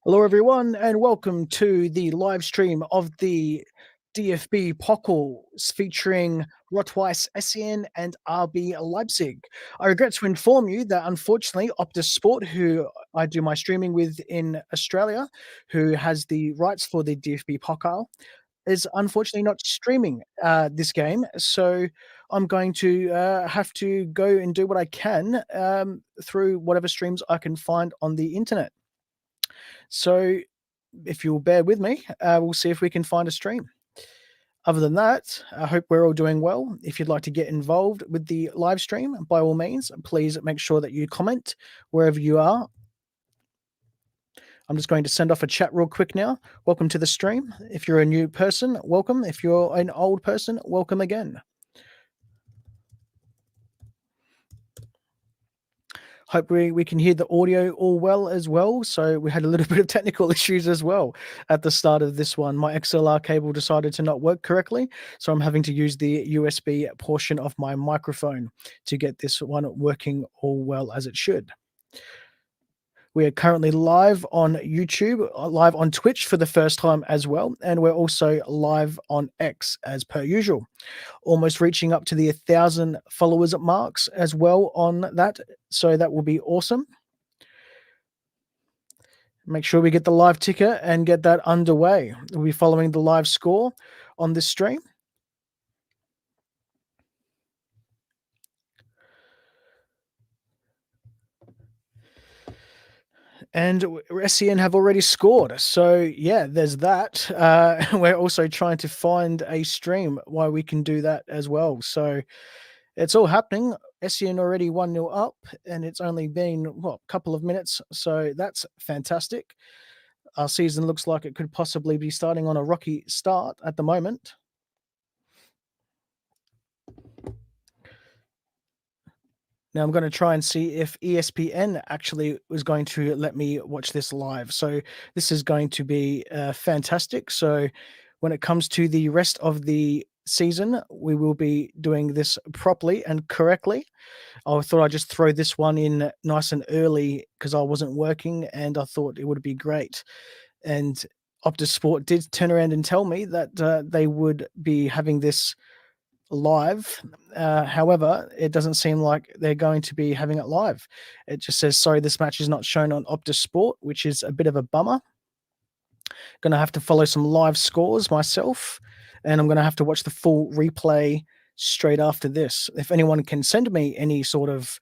Hello, everyone, and welcome to the live stream of the DFB Pokal featuring Rot-Weiss, Essen, and RB Leipzig. I regret to inform you that unfortunately, Optus Sport, who I do my streaming with in Australia, who has the rights for the DFB Pokal, is unfortunately not streaming this game. So I'm going to have to go and do what I can through whatever streams I can find on the internet. So if you'll bear with me, we'll see if we can find a stream. Other than that, I hope we're all doing well. If you'd like to get involved with the live stream, by all means, please make sure that you comment wherever you are. I'm just going to send off a chat real quick now. Welcome to the stream. If you're a new person, welcome. If you're an old person, welcome again. Hope we can hear the audio all well as well. So we had a little bit of technical issues as well at the start of this one. My XLR cable decided to not work correctly, so I'm having to use the USB portion of my microphone to get this one working all well as it should. We are currently live on YouTube, live on Twitch for the first time as well, and we're also live on X as per usual. Almost reaching up to the 1,000 followers marks as well on that, so that will be awesome. Make sure we get the live ticker and get that underway. We'll be following the live score on this stream. And SCN have already scored. So, yeah, there's that. We're also trying to find a stream where we can do that as well. So, it's all happening. SCN already 1-0 up, and it's only been, a couple of minutes. So, that's fantastic. Our season looks like it could possibly be starting on a rocky start at the moment. Now I'm going to try and see if ESPN actually was going to let me watch this live. So this is going to be fantastic. So when it comes to the rest of the season, we will be doing this properly and correctly. I thought I'd just throw this one in nice and early because I wasn't working and I thought it would be great. And Optus Sport did turn around and tell me that they would be having this live. However, it doesn't seem like they're going to be having it live. It just says, sorry, this match is not shown on Optus Sport, which is a bit of a bummer. Going to have to follow some live scores myself, and I'm going to have to watch the full replay straight after this. If anyone can send me any sort of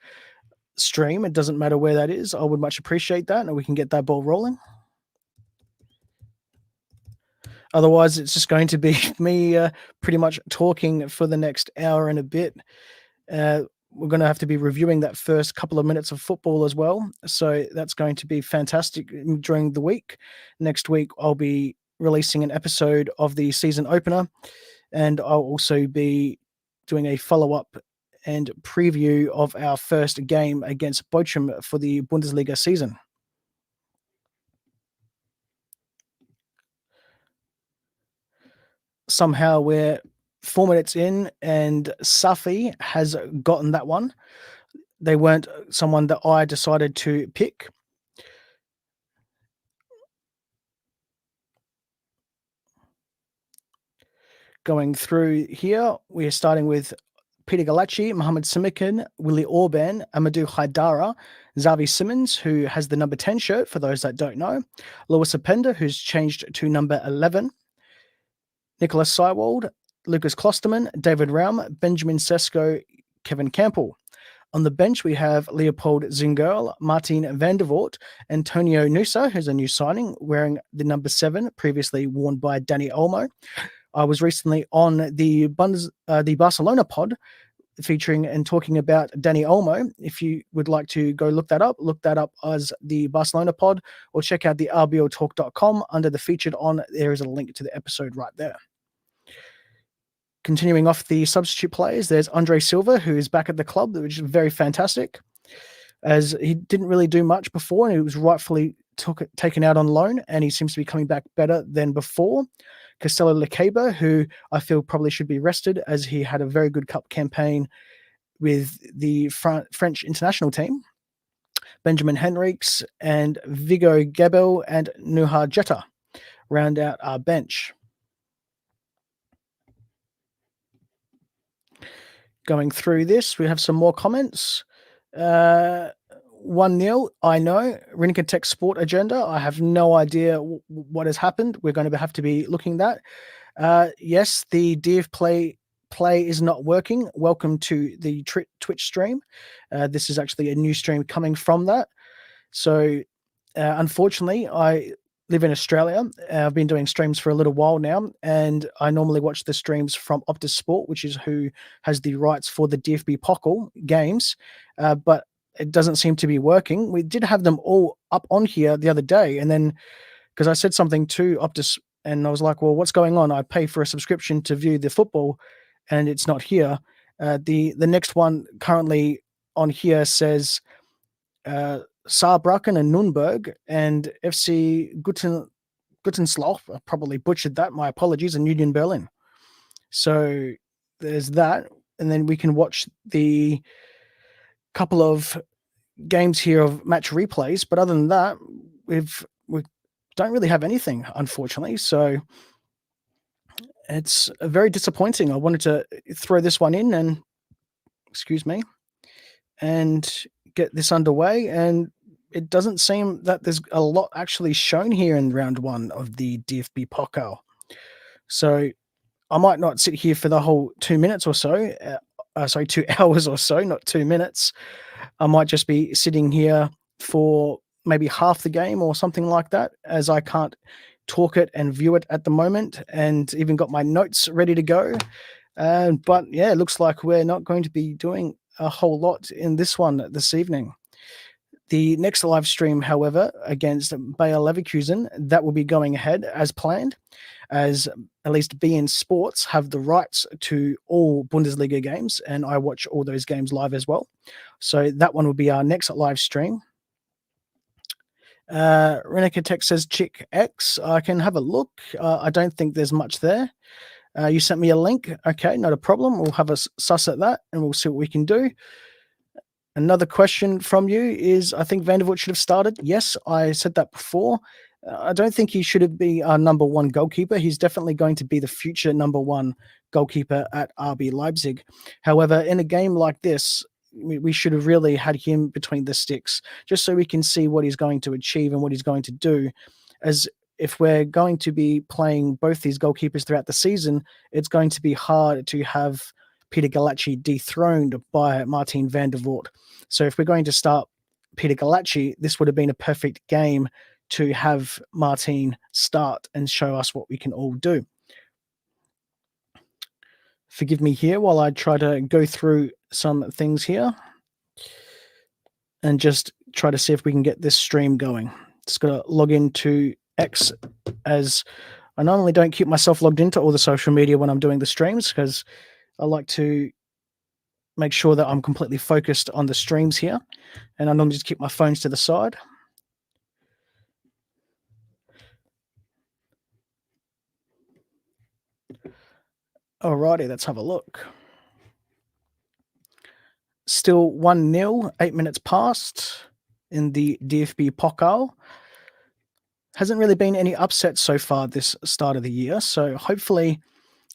stream, it doesn't matter where that is, I would much appreciate that, and we can get that ball rolling. Otherwise, it's just going to be me pretty much talking for the next hour and a bit. We're going to have to be reviewing that first couple of minutes of football as well. So that's going to be fantastic during the week. Next week, I'll be releasing an episode of the season opener, and I'll also be doing a follow-up and preview of our first game against Bochum for the Bundesliga season. Somehow we're 4 minutes in and Safi has gotten that one. They weren't someone that I decided to pick. Going through here, we're starting with Peter Galacci, Mohamed Simikin, Willie Orban, Amadou Haidara, Xavi Simmons, who has the number 10 shirt, for those that don't know, Lewis Apenda, who's changed to number 11, Nicholas Seiwald, Lucas Klosterman, David Raum, Benjamin Sesko, Kevin Campbell. On the bench, we have Leopold Zingerl, Martin van der Voort, Antonio Nusa, who's a new signing, wearing the number 7, previously worn by Dani Olmo. I was recently on the Barcelona pod featuring and talking about Dani Olmo. If you would like to go look that up as the Barcelona pod, or check out the RBLTalk.com under the featured on. There is a link to the episode right there. Continuing off the substitute players, there's Andre Silva, who is back at the club, which is very fantastic, as he didn't really do much before, and he was rightfully taken out on loan, and he seems to be coming back better than before. Castello Lekeba, who I feel probably should be rested, as he had a very good cup campaign with the French international team. Benjamin Henriques, and Vigo Gebel and Nuha Jetta round out our bench. Going through this, we have some more comments. 1-0, I know. Rinketek Sport Agenda. I have no idea what has happened. We're going to have to be looking at that. Yes, the DF play is not working. Welcome to the Twitch stream. This is actually a new stream coming from that. So, unfortunately, I live in Australia. I've been doing streams for a little while now, and I normally watch the streams from Optus Sport, which is who has the rights for the DFB Pokal games. But it doesn't seem to be working. We did have them all up on here the other day, and then because I said something to Optus, and I was like, "Well, what's going on? I pay for a subscription to view the football, and it's not here." The next one currently on here says Saarbrücken and Nürnberg and FC Guttenslauf. I probably butchered that. My apologies. And Union Berlin. So there's that, and then we can watch the couple of games here of match replays. But other than that, we don't really have anything, unfortunately. So it's very disappointing. I wanted to throw this one in and, excuse me, and get this underway. And it doesn't seem that there's a lot actually shown here in round one of the DFB Pokal. So I might not sit here for the whole 2 minutes or so. 2 hours or so, not 2 minutes. I might just be sitting here for maybe half the game or something like that, as I can't talk it and view it at the moment, and even got my notes ready to go. But yeah, it looks like we're not going to be doing a whole lot in this one this evening. The next live stream, however, against Bayer Leverkusen, that will be going ahead as planned, as at least beIN Sports have the rights to all Bundesliga games, and I watch all those games live as well. So that one will be our next live stream. Renekatek says Chick X. I can have a look. I don't think there's much there. You sent me a link. Okay, not a problem. We'll have a suss at that, and we'll see what we can do. Another question from you is, I think Van der Voort should have started. Yes, I said that before. I don't think he should be our number one goalkeeper. He's definitely going to be the future number one goalkeeper at RB Leipzig. However, in a game like this, we should have really had him between the sticks, just so we can see what he's going to achieve and what he's going to do. As if we're going to be playing both these goalkeepers throughout the season, it's going to be hard to have Peter Galacci dethroned by Martin van der Voort. So if we're going to start Peter Galacci, this would have been a perfect game to have Martin start and show us what we can all do. Forgive me here while I try to go through some things here and just try to see if we can get this stream going. Just got to log into X, as I normally don't keep myself logged into all the social media when I'm doing the streams, because I like to make sure that I'm completely focused on the streams here, and I normally just keep my phones to the side. Alrighty, let's have a look. Still 1-0, 8 minutes past in the DFB Pokal. Hasn't really been any upsets so far this start of the year, so hopefully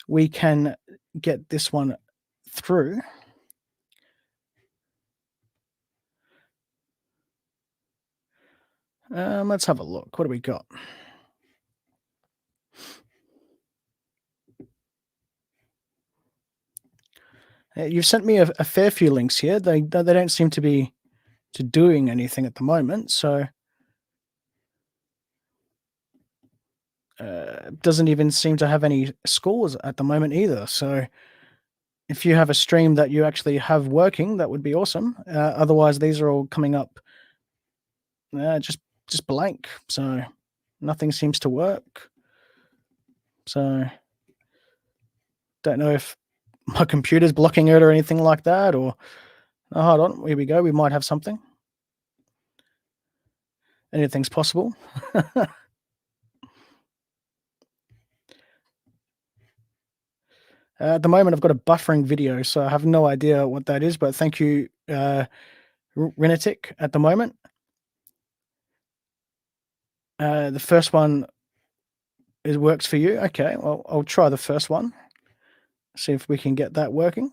we can get this one through. Let's have a look. What do we got? You've sent me a fair few links here. They don't seem to be doing anything at the moment, so doesn't even seem to have any scores at the moment either. So if you have a stream that you actually have working, that would be awesome. Otherwise, these are all coming up just blank. So nothing seems to work. So don't know if my computer's blocking it or anything like that, or hold on, here we go. We might have something. Anything's possible. At the moment, I've got a buffering video, so I have no idea what that is, but thank you, Renetic, at the moment. The first one works for you? Okay, well, I'll try the first one, see if we can get that working.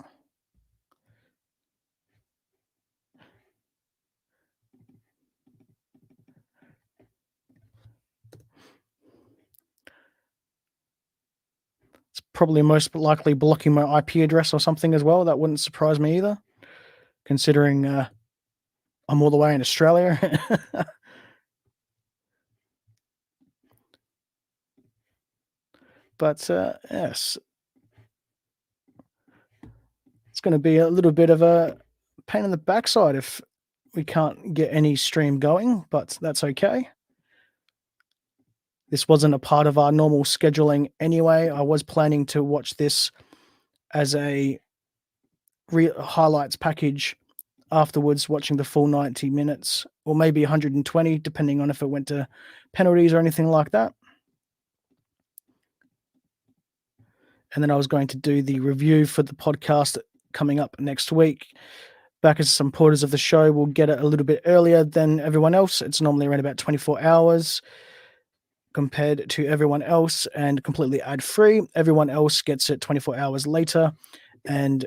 It's probably most likely blocking my IP address or something as well. That wouldn't surprise me either, considering I'm all the way in Australia. But yes, it's going to be a little bit of a pain in the backside if we can't get any stream going, but that's okay. This wasn't a part of our normal scheduling anyway. I was planning to watch this as a highlights package afterwards, watching the full 90 minutes or maybe 120, depending on if it went to penalties or anything like that. And then I was going to do the review for the podcast coming up next week. Back as supporters of the show, we'll get it a little bit earlier than everyone else. It's normally around about 24 hours compared to everyone else and completely ad free. Everyone else gets it 24 hours later and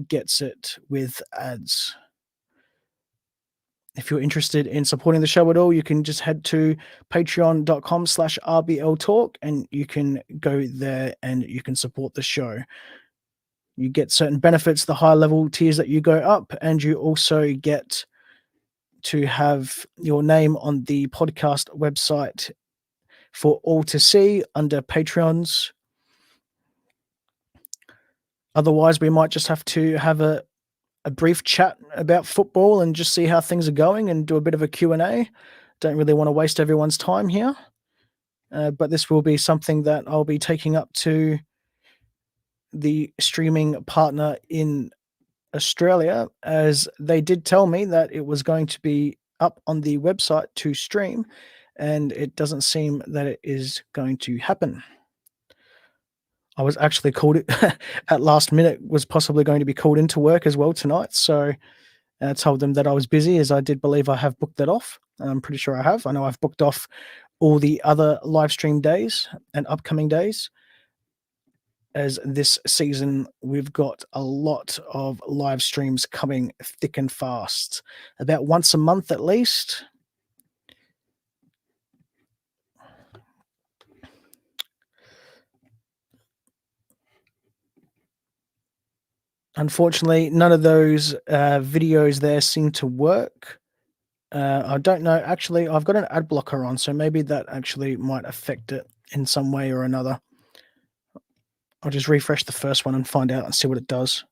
gets it with ads. If you're interested in supporting the show at all, you can just head to patreon.com/RBL Talk and you can go there and you can support the show. You get certain benefits, the higher level tiers that you go up, and you also get to have your name on the podcast website for all to see under Patreons. Otherwise, we might just have to have a brief chat about football and just see how things are going and do a bit of a Q&A. Don't really want to waste everyone's time here. But this will be something that I'll be taking up to the streaming partner in Australia, as they did tell me that it was going to be up on the website to stream, and it doesn't seem that it is going to happen. I was actually called at last minute, was possibly going to be called into work as well tonight. So I told them that I was busy, as I did believe I have booked that off. I'm pretty sure I have. I know I've booked off all the other live stream days and upcoming days. As this season, we've got a lot of live streams coming thick and fast, about once a month at least. Unfortunately, none of those videos there seem to work. I don't know. Actually, I've got an ad blocker on, so maybe that actually might affect it in some way or another. I'll just refresh the first one and find out and see what it does.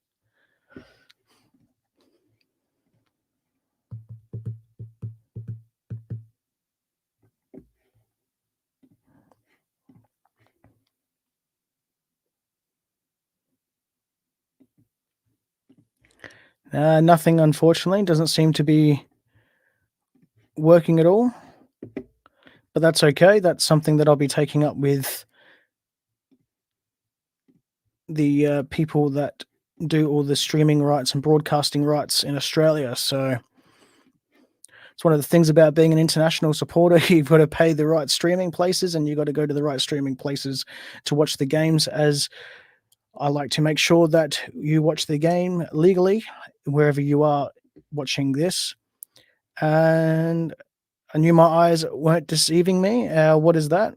Nothing, unfortunately. Doesn't seem to be working at all. But that's okay. That's something that I'll be taking up with the people that do all the streaming rights and broadcasting rights in Australia. So it's one of the things about being an international supporter. You've got to pay the right streaming places and you've got to go to the right streaming places to watch the games, as I like to make sure that you watch the game legally wherever you are watching this. And I knew my eyes weren't deceiving me. What is that?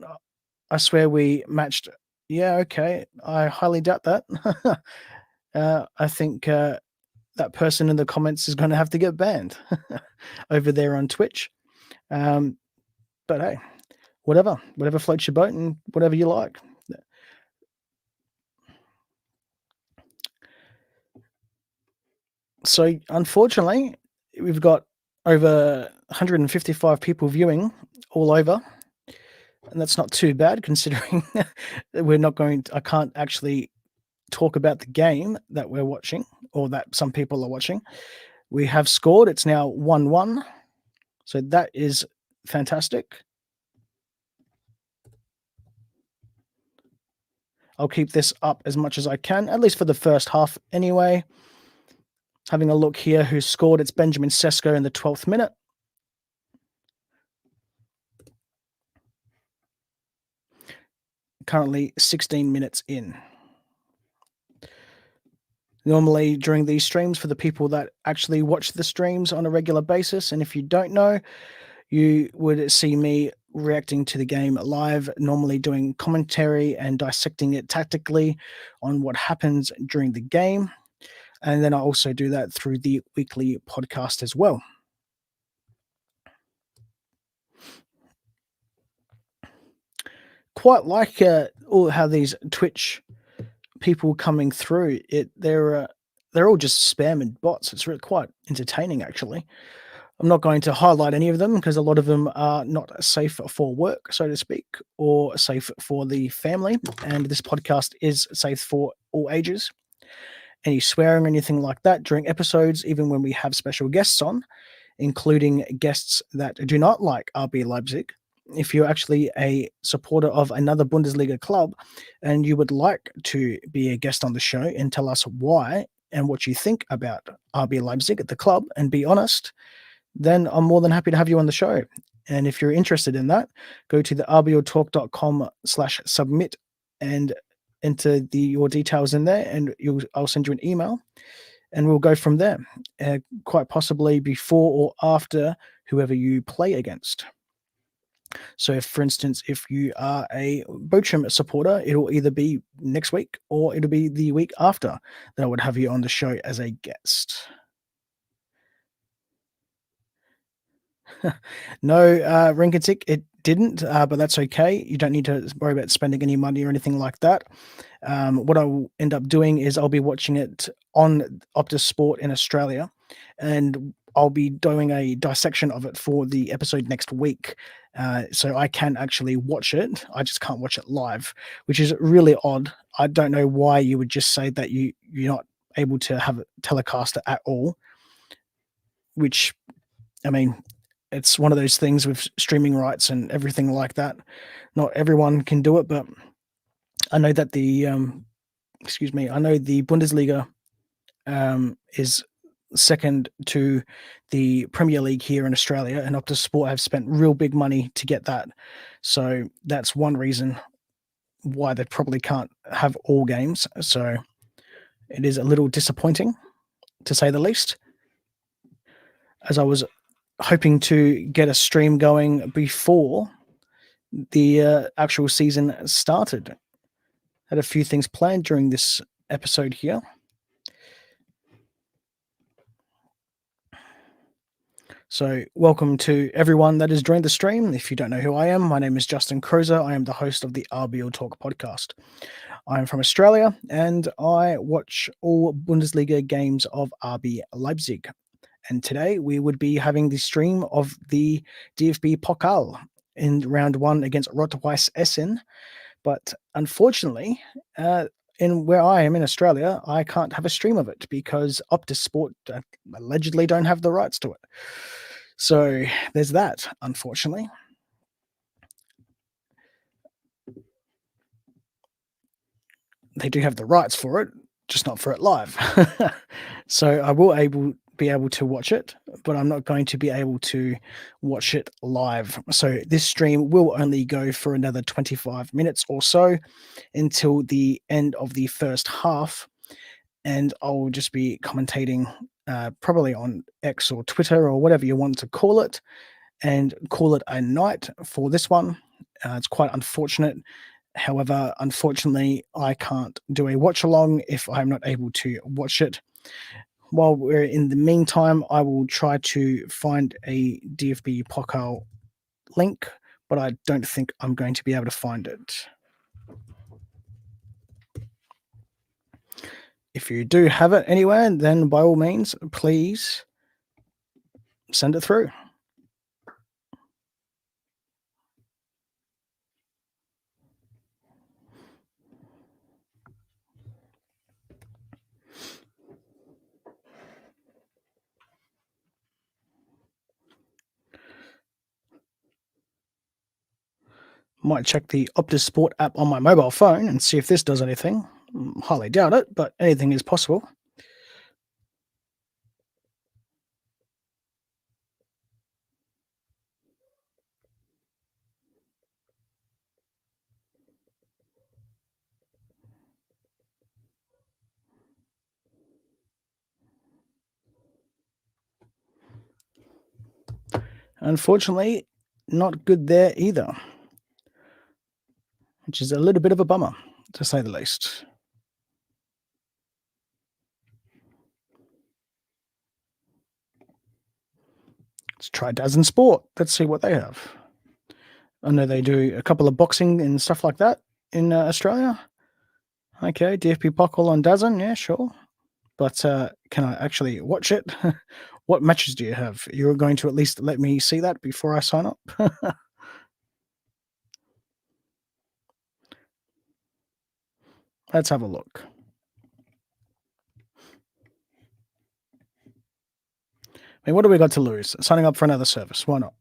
I swear we matched. Yeah, okay. I highly doubt that. I think that person in the comments is going to have to get banned over there on Twitch. But hey, whatever floats your boat and whatever you like. So unfortunately, we've got over 155 people viewing all over, and that's not too bad considering we're not going to, I can't actually talk about the game that we're watching or that some people are watching. We have scored. It's now 1-1. So that is fantastic. I'll keep this up as much as I can, at least for the first half anyway. Having a look here who scored, it's Benjamin Sesko in the 12th minute. currently 16 minutes in. Normally, during these streams, for the people that actually watch the streams on a regular basis, and if you don't know, you would see me reacting to the game live, normally doing commentary and dissecting it tactically on what happens during the game. And then I also do that through the weekly podcast as well. Quite like all how these Twitch people coming through it. They're all just spam and bots. It's really quite entertaining, actually. I'm not going to highlight any of them because a lot of them are not safe for work, so to speak, or safe for the family. And this podcast is safe for all ages. Any swearing or anything like that during episodes, even when we have special guests on, including guests that do not like RB Leipzig. If you're actually a supporter of another Bundesliga club and you would like to be a guest on the show and tell us why and what you think about RB Leipzig at the club and be honest, then I'm more than happy to have you on the show. And if you're interested in that, go to the rbltalk.com/submit and enter your details in there, and I'll send you an email, and we'll go from there. Quite possibly before or after whoever you play against. So, if, for instance, if you are a Bochum supporter, it'll either be next week or it'll be the week after that I would have you on the show as a guest. No, Rinketik, it didn't, but that's okay. You don't need to worry about spending any money or anything like that. What I will end up doing is I'll be watching it on Optus Sport in Australia, and I'll be doing a dissection of it for the episode next week. So I can actually watch it. I just can't watch it live, which is really odd. I don't know why you would just say that you're not able to have it telecast at all, which, I mean, it's one of those things with streaming rights and everything like that. Not everyone can do it, but I know that I know the Bundesliga is second to the Premier League here in Australia, and Optus Sport have spent real big money to get that. So that's one reason why they probably can't have all games. So it is a little disappointing, to say the least, as I was hoping to get a stream going before the actual season started. Had a few things planned during this episode here. So, welcome to everyone that has joined the stream. If you don't know who I am, my name is Justin Crozer. I am the host of the RBL Talk podcast. I am from Australia and I watch all Bundesliga games of RB Leipzig. And today we would be having the stream of the DFB Pokal in round one against Rot-Weiss Essen. But unfortunately, in where I am in Australia, I can't have a stream of it because Optus Sport allegedly don't have the rights to it. So there's that, unfortunately. They do have the rights for it, just not for it live. So I will be able to watch it, but I'm not going to be able to watch it live. So this stream will only go for another 25 minutes or so until the end of the first half, and I'll just be commentating probably on X or Twitter or whatever you want to call it, and call it a night for this one. It's quite unfortunate. However, unfortunately, I can't do a watch along if I'm not able to watch it. While we're in the meantime, I will try to find a DFB Pokal link, but I don't think I'm going to be able to find it. If you do have it anywhere, then by all means, please send it through. Might check the Optus Sport app on my mobile phone and see if this does anything. Highly doubt it, but anything is possible. Unfortunately, not good there either, which is a little bit of a bummer, to say the least. Let's try Dazen Sport. Let's see what they have. I know they do a couple of boxing and stuff like that in Australia. Okay, DFB Pokal on Dazen. Yeah, sure. But can I actually watch it? What matches do you have? You're going to at least let me see that before I sign up? Let's have a look. I mean, what do we got to lose? Signing up for another service. Why not?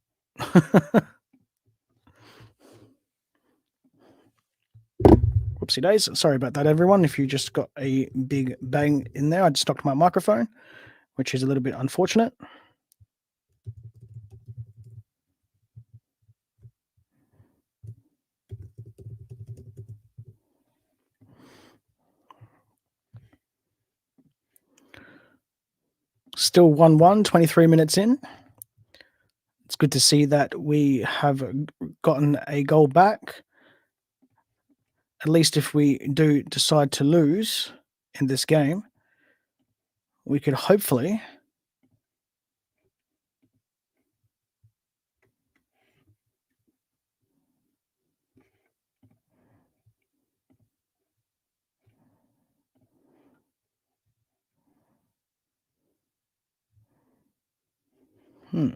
Whoopsie days. Sorry about that, everyone. If you just got a big bang in there, I just knocked my microphone, which is a little bit unfortunate. Still 1-1, 23 minutes in. It's good to see that we have gotten a goal back. At least if we do decide to lose in this game, we could hopefully hmm.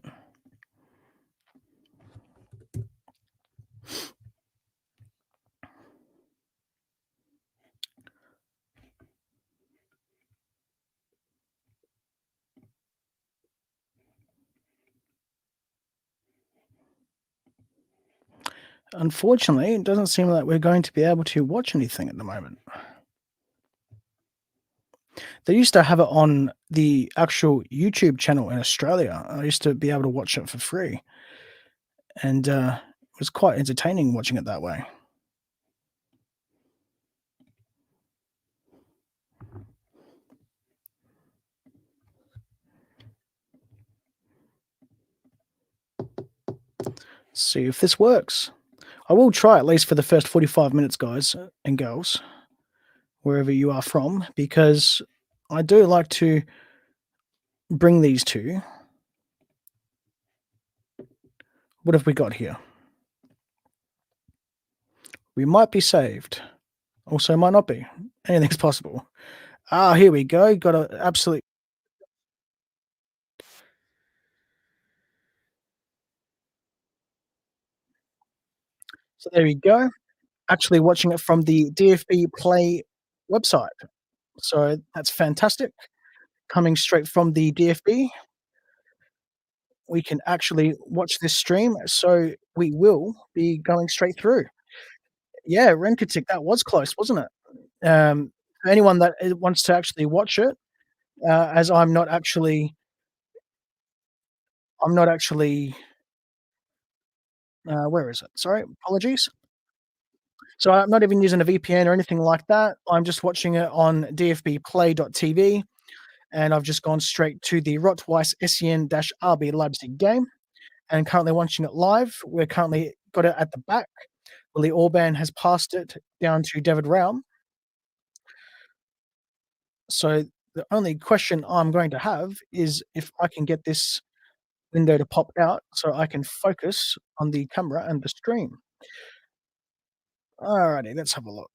Unfortunately, it doesn't seem like we're going to be able to watch anything at the moment. They used to have it on the actual YouTube channel in Australia. I used to be able to watch it for free, and it was quite entertaining watching it that way. See if this works. I will try at least for the first 45 minutes, guys and girls, wherever you are from, because I do like to bring these to you. What have we got here? We might be saved. Also might not be. Anything's possible. Ah, here we go. Got an absolute. So there we go. Actually watching it from the DFB Play website. So that's fantastic. Coming straight from the DFB, we can actually watch this stream. So we will be going straight through. Yeah, Renkatic, that was close, wasn't it? For anyone that wants to actually watch it, as I'm not actually, where is it? Sorry, apologies. So I'm not even using a VPN or anything like that. I'm just watching it on dfbplay.tv, and I've just gone straight to the Rot-Weiss Essen-RB Leipzig game, and currently watching it live. We're currently got it at the back. Willie Orban has passed it down to David Raum. So the only question I'm going to have is if I can get this window to pop out so I can focus on the camera and the stream. Alrighty, let's have a look.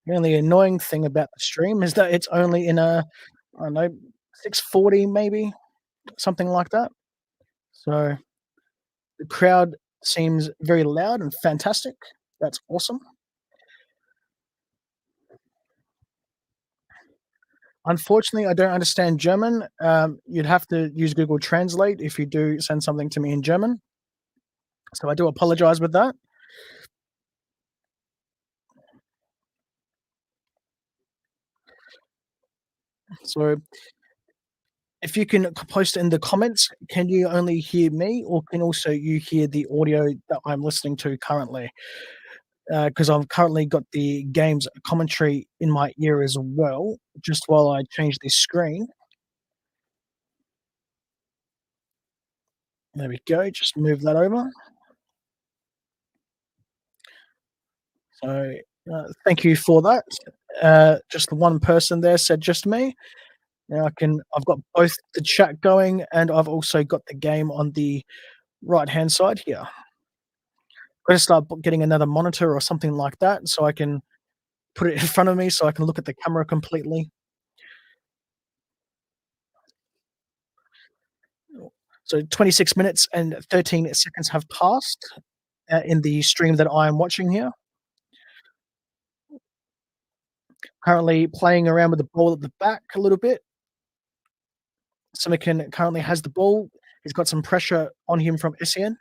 The only annoying thing about the stream is that it's only in a, I don't know, 640 maybe, something like that. So the crowd seems very loud and fantastic. That's awesome. Unfortunately, I don't understand German. You'd have to use Google Translate if you do send something to me in German. So I do apologize with that. So if you can post in the comments, can you only hear me or can also you hear the audio that I'm listening to currently? because I've currently got the game's commentary in my ear as well, just while I change the screen. There we go, just move that over. So, thank you for that. Just the one person there said just me. Now I've got both the chat going, and I've also got the game on the right-hand side here. Gotta start getting another monitor or something like that, so I can put it in front of me so I can look at the camera completely. So 26 minutes and 13 seconds have passed, in the stream that I am watching here. Currently playing around with the ball at the back a little bit. Simikin currently has the ball. He's got some pressure on him from Essen.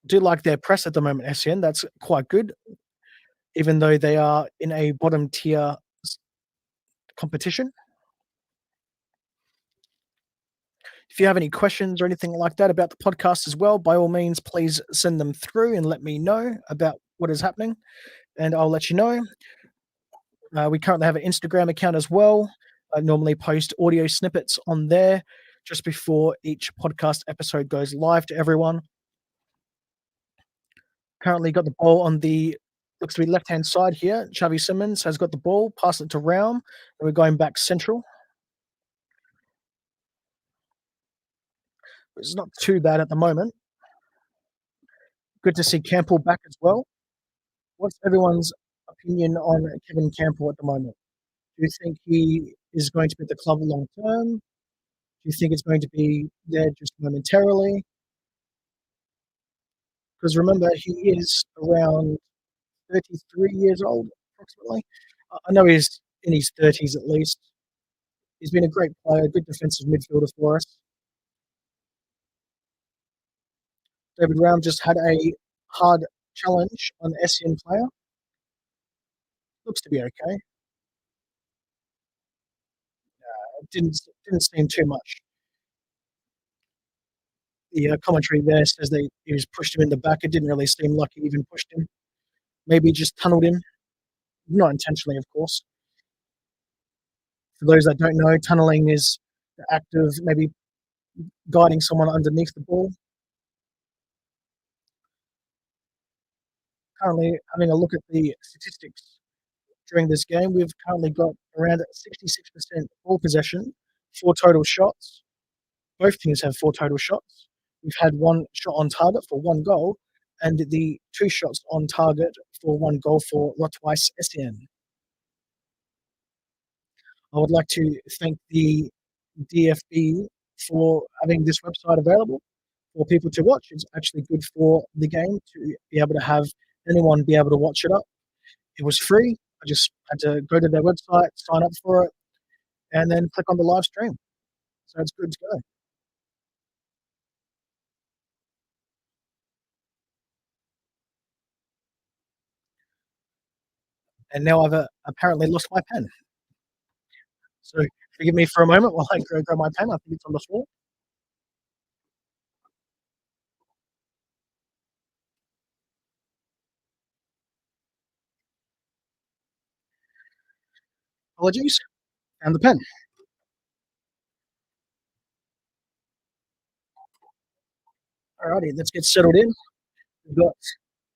Do like their press at the moment, Essen. That's quite good, even though they are in a bottom tier competition. If you have any questions or anything like that about the podcast as well, by all means, please send them through and let me know about what is happening, and I'll let you know. We currently have an Instagram account as well. I normally post audio snippets on there just before each podcast episode goes live to everyone. Currently got the ball on the looks to be left-hand side here. Xavi Simons has got the ball, pass it to Raum, and we're going back central. It's not too bad at the moment. Good to see Campbell back as well. What's everyone's opinion on Kevin Campbell at the moment? Do you think he is going to be at the club long term? Do you think it's going to be there just momentarily? Because remember, he is around 33 years old, approximately. I know he's in his 30s at least. He's been a great player, good defensive midfielder for us. David Raum just had a hard challenge on the SCN player. Looks to be okay. It didn't seem too much. The commentary there says that he was pushed him in the back. It didn't really seem like he even pushed him. Maybe just tunneled him, not intentionally, of course. For those that don't know, tunneling is the act of maybe guiding someone underneath the ball. Currently, having a look at the statistics during this game, we've currently got around 66% ball possession, 4 total shots. Both teams have 4 total shots. We've had 1 shot on target for 1 goal, and the 2 shots on target for 1 goal for Rot-Weiss Essen. I would like to thank the DFB for having this website available for people to watch. It's actually good for the game to be able to have anyone be able to watch it up. It was free. I just had to go to their website, sign up for it, and then click on the live stream. So it's good to go. And now I've apparently lost my pen. So forgive me for a moment while I go grab my pen. I think it's on the floor. Apologies. And the pen. Alrighty, let's get settled in. We've got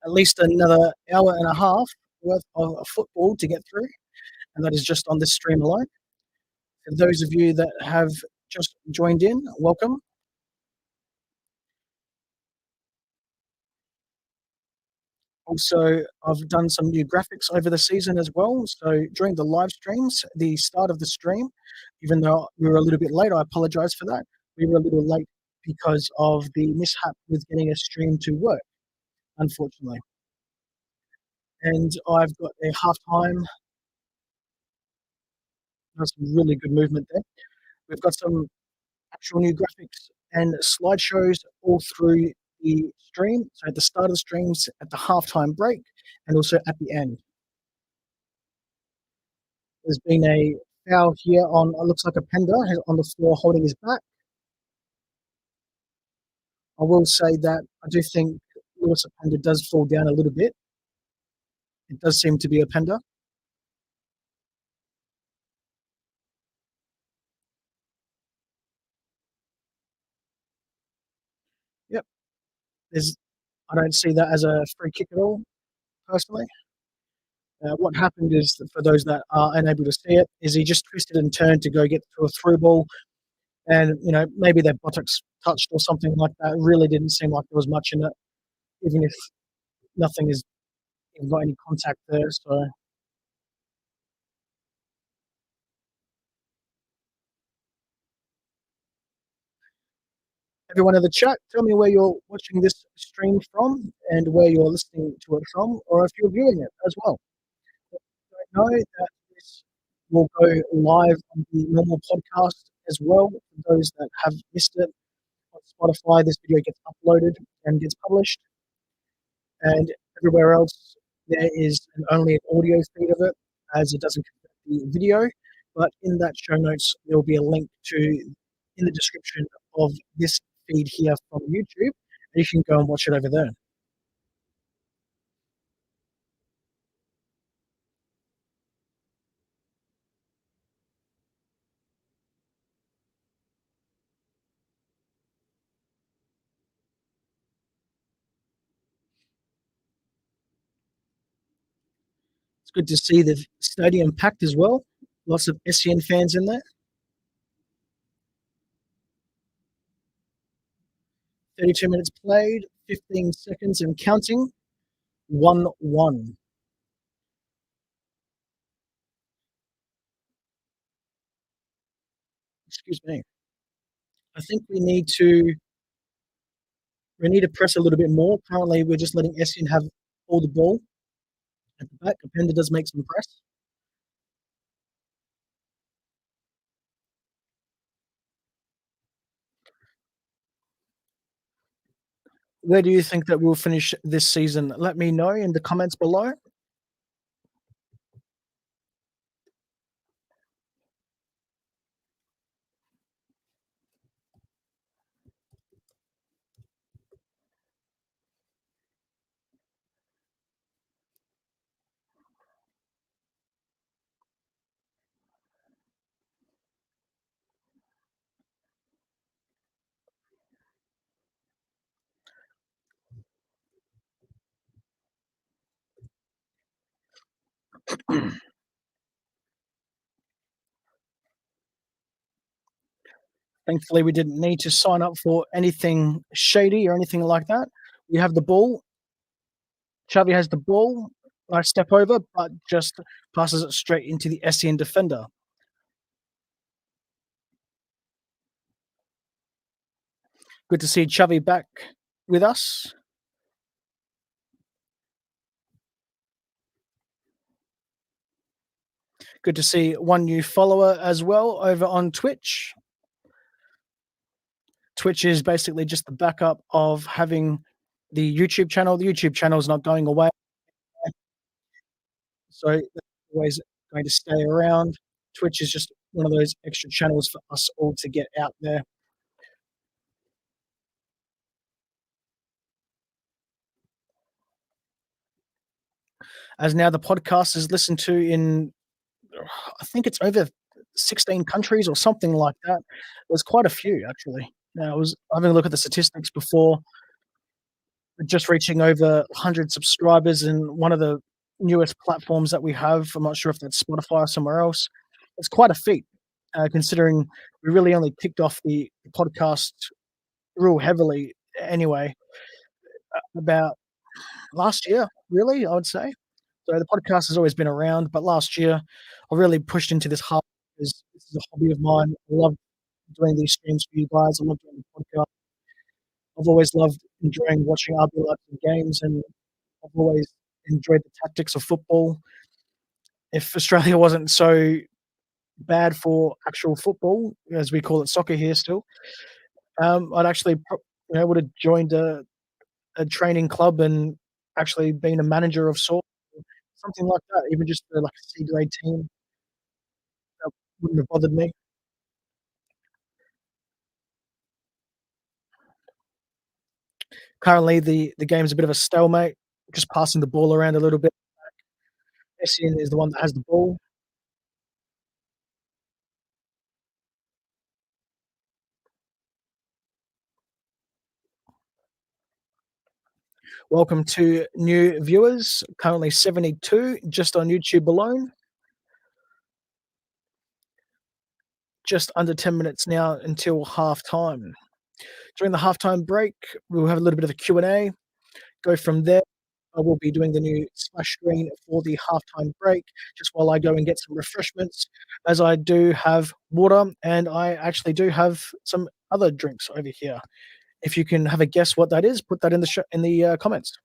at least another hour and a half worth of football to get through, and that is just on this stream alone. For those of you that have just joined in, welcome. Also, I've done some new graphics over the season as well. So during the live streams, the start of the stream, even though we were a little bit late, I apologize for that. We were a little late because of the mishap with getting a stream to work, unfortunately. And I've got a halftime. That's some really good movement there. We've got some actual new graphics and slideshows all through the stream. So at the start of the streams, at the halftime break, and also at the end. There's been a foul here on, it looks like a Pender on the floor holding his back. I will say that I do think Lewis Openda does fall down a little bit. It does seem to be Openda. Yep. There's I don't see that as a free kick at all, personally. What happened is, that for those that are unable to see it, is he just twisted and turned to go get to a through ball, and maybe their buttocks touched or something like that. It really didn't seem like there was much in it, even if nothing is even got any contact there. So everyone in the chat, tell me where you're watching this stream from and where you're listening to it from, or if you're viewing it as well. I know that this will go live on the normal podcast as well. For those that have missed it on Spotify, this video gets uploaded and gets published, and everywhere else there is only an audio feed of it, as it doesn't connect the video. But in that show notes, there will be a link to in the description of this feed here from YouTube, and you can go and watch it over there. It's good to see the stadium packed as well. Lots of SEN fans in there. 32 minutes played, 15 seconds and counting. 1-1. Excuse me. I think we need to press a little bit more. Currently, we're just letting Essien have all the ball at the back. Openda does make some press. Where do you think that we'll finish this season? Let me know in the comments below. Thankfully, we didn't need to sign up for anything shady or anything like that. We have the ball. Xavi has the ball. I step over, but just passes it straight into the Essien defender. Good to see Xavi back with us. Good to see one new follower as well over on Twitch. Twitch is basically just the backup of having the YouTube channel. The YouTube channel is not going away, so that's always going to stay around. Twitch is just one of those extra channels for us all to get out there. As now the podcast is listened to in, I think it's over 16 countries or something like that. There's quite a few actually. Now I was having a look at the statistics before. We're just reaching over 100 subscribers in one of the newest platforms that we have. I'm not sure if that's Spotify or somewhere else. It's quite a feat, considering we really only kicked off the podcast real heavily anyway about last year, really, I would say. So the podcast has always been around, but last year I really pushed into this hard because this is a hobby of mine. I love doing these streams for you guys. I love doing the podcast. I've always loved enjoying watching RB Leipzig games, and I've always enjoyed the tactics of football. If Australia wasn't so bad for actual football, as we call it soccer here still, I'd actually would have joined a training club and actually been a manager of sorts, something like that. Even just for like a C grade team, that wouldn't have bothered me. Currently, the game's a bit of a stalemate, just passing the ball around a little bit. Essien is the one that has the ball. Welcome to new viewers, currently 72 just on YouTube alone. Just under 10 minutes now until halftime. During the halftime break, we'll have a little bit of a Q&A, go from there. I will be doing the new splash screen for the halftime break, just while I go and get some refreshments, as I do have water and I actually do have some other drinks over here. If you can have a guess what that is, put that in the comments.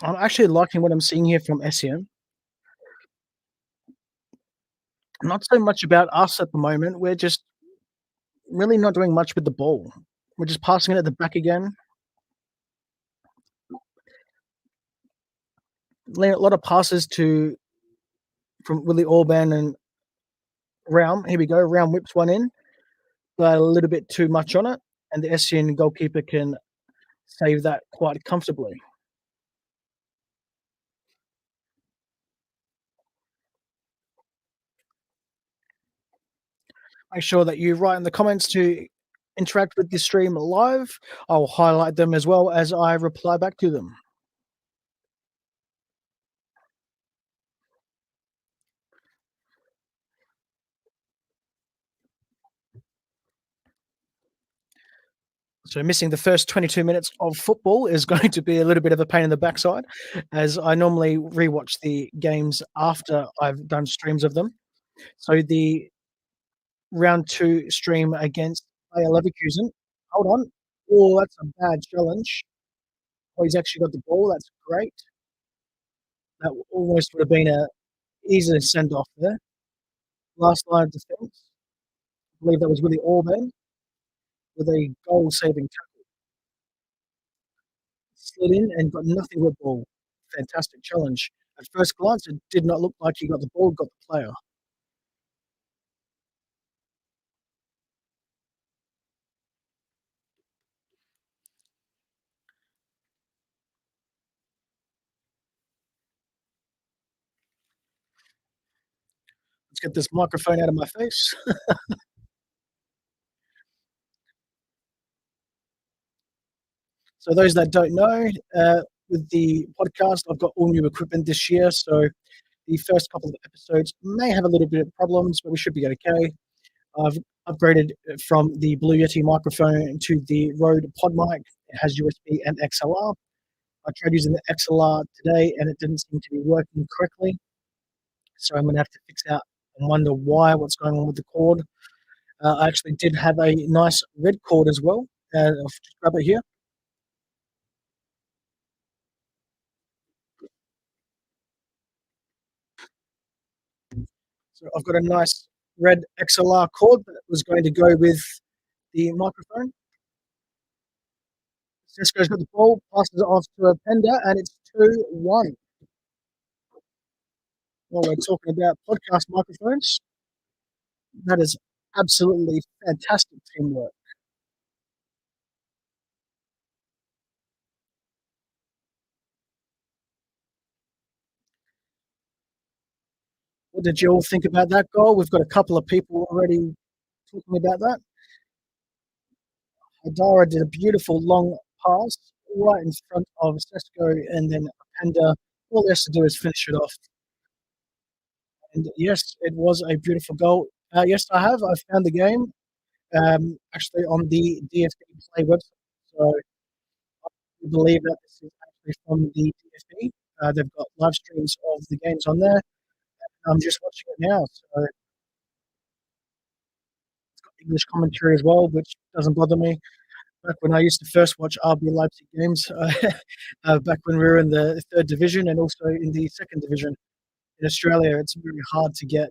I'm actually liking what I'm seeing here from SEM. Not so much about us at the moment. We're just really not doing much with the ball. We're just passing it at the back again. A lot of passes to from Willie Orban and Raum. Here we go. Raum whips one in, but a little bit too much on it, and the SCN goalkeeper can save that quite comfortably. Make sure that you write in the comments to interact with the stream live. I'll highlight them as well as I reply back to them. So missing the first 22 minutes of football is going to be a little bit of a pain in the backside, as I normally rewatch the games after I've done streams of them. So the round 2 stream against Bayer Leverkusen. Hold on. Oh, that's a bad challenge. Oh, he's actually got the ball. That's great. That almost would have been a easy send off there. Last line of defence. I believe that was Willie Orban with a goal saving tackle. Slid in and got nothing with the ball. Fantastic challenge. At first glance, it did not look like he got the ball, got the player. Let's get this microphone out of my face. So those that don't know, with the podcast, I've got all new equipment this year. So the first couple of episodes may have a little bit of problems, but we should be okay. I've upgraded from the Blue Yeti microphone to the Rode Pod mic. It has USB and XLR. I tried using the XLR today and it didn't seem to be working correctly. So I'm going to have to fix that and wonder what's going on with the cord. I actually did have a nice red cord as well. I'll just grab it here. So I've got a nice red XLR cord that was going to go with the microphone. Cisco's got the ball, passes it off to a Pender, and it's 2-1. While we're talking about podcast microphones, that is absolutely fantastic teamwork. What did you all think about that goal? We've got a couple of people already talking about that. Adara did a beautiful long pass right in front of Sesko, and then Pender. All he has to do is finish it off. And yes, it was a beautiful goal. Yes, I have. I found the game actually on the DFB Play website. So I believe that this is actually from the DFB. They've got live streams of the games on there. I'm just watching it now. So English commentary as well, which doesn't bother me. Back when I used to first watch RB Leipzig games, back when we were in the third division and also in the second division in Australia, it's very hard to get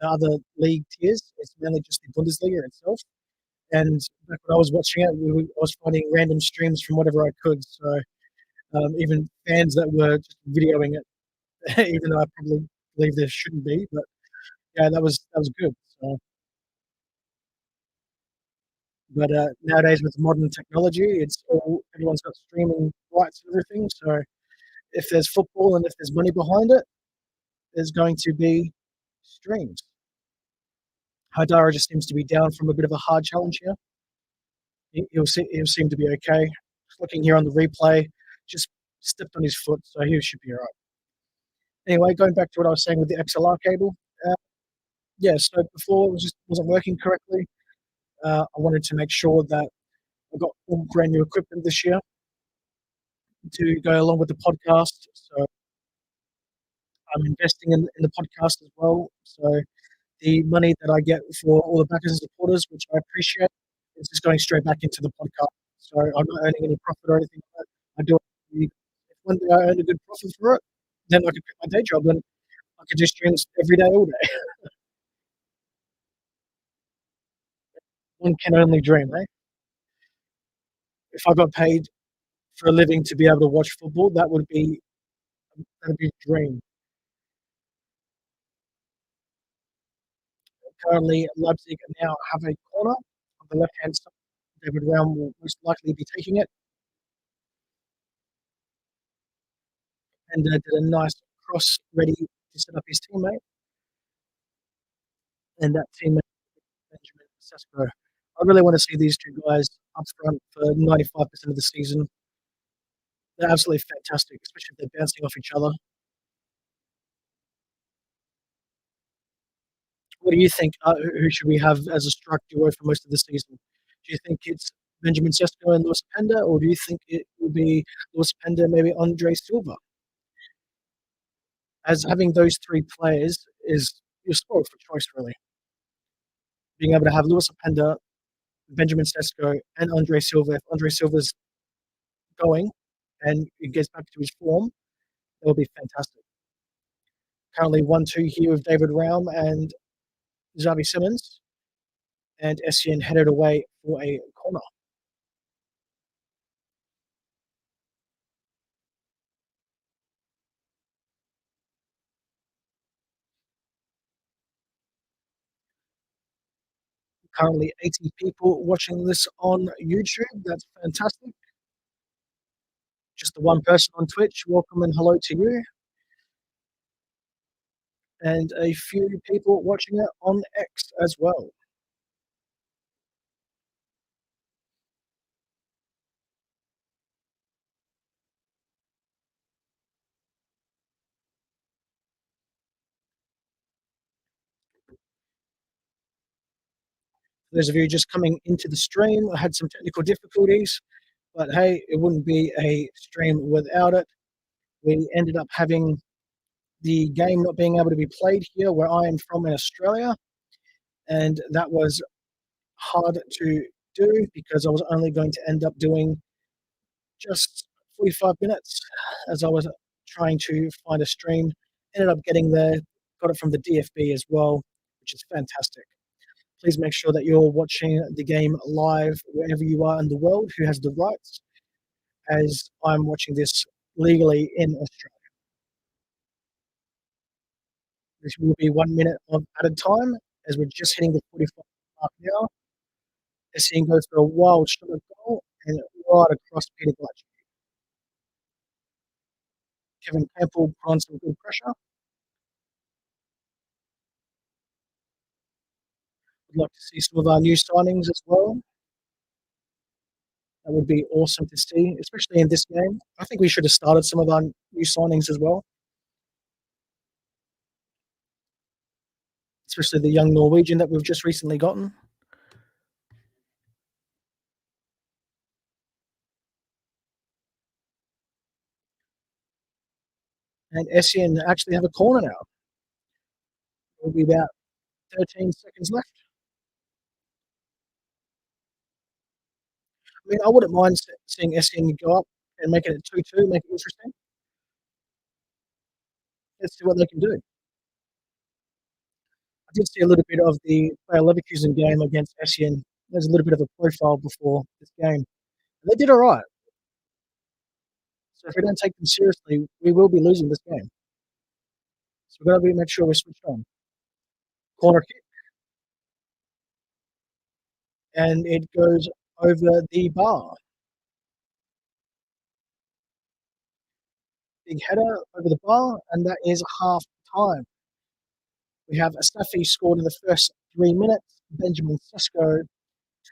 the other league tiers. It's mainly just the Bundesliga itself. And back when I was watching it, I was finding random streams from whatever I could. So even fans that were just videoing it, even though I probably believe there shouldn't be, but yeah, that was good. So, but nowadays with modern technology, it's all everyone's got streaming rights and everything. So if there's football and if there's money behind it, there's going to be streams. Haidara just seems to be down from a bit of a hard challenge here. He'll seem to be okay. Just looking here on the replay, just stepped on his foot, so he should be all right. Anyway, going back to what I was saying with the XLR cable. Uh, yeah, so before it wasn't working correctly. I wanted to make sure that I got all brand new equipment this year to go along with the podcast. So I'm investing in the podcast as well. So the money that I get for all the backers and supporters, which I appreciate, is just going straight back into the podcast. So I'm not earning any profit or anything like that. I do it. If one day I earn a good profit for it, then I could quit my day job and I could do streams every day, all day. One can only dream, eh? If I got paid for a living to be able to watch football, that'd be a dream. Currently, Leipzig now have a corner on the left hand side. David Raum will most likely be taking it, and did a nice cross ready to set up his teammate, and that teammate Benjamin Sesko. I really want to see these two guys up front for 95% of the season. They're absolutely fantastic, especially if they're bouncing off each other. What do you think? Who should we have as a strike duo for most of the season? Do you think it's Benjamin Sesko and Lewis Penda, or do you think it will be Lewis Penda, maybe Andre Silva? As having those three players is your spoiled for choice, really. Being able to have Lewis Penda, Benjamin Sesko, and Andre Silva. If Andre Silva's going and he gets back to his form, that will be fantastic. Currently 1-2 here with David Raum and Xavi Simmons, and Essien headed away for a corner. Currently 80 people watching this on YouTube. That's fantastic. Just the one person on Twitch. Welcome and hello to you. And a few people watching it on X as well. For those of you just coming into the stream, I had some technical difficulties, but hey, it wouldn't be a stream without it. We ended up having the game not being able to be played here where I am from in Australia, and that was hard to do because I was only going to end up doing just 45 minutes as I was trying to find a stream. Ended up getting there, got it from the DFB as well, which is fantastic. Please make sure that you're watching the game live wherever you are in the world who has the rights, as I'm watching this legally in Australia. This will be 1 minute at a time as we're just hitting the 45 mark now. Essien goes for a wild shot at goal and right across Peter Glatch. Kevin Campbell put on some good pressure. Would like to see some of our new signings as well. That would be awesome to see, especially in this game. I think we should have started some of our new signings as well. especially the young Norwegian that we've just recently gotten. And Essien actually have a corner now. It'll be about 13 seconds left. I mean, I wouldn't mind seeing Essien go up and make it a 2-2, make it interesting. Let's see what they can do. I did see a little bit of the Bayer Leverkusen game against Essien. There's a little bit of a profile before this game. They did all right. So if we don't take them seriously, we will be losing this game. So we've got to make sure we're switched on. Corner kick, and it goes over the bar. Big header over the bar, and that is half time. We have Asafi scored in the first 3 minutes, Benjamin Sesko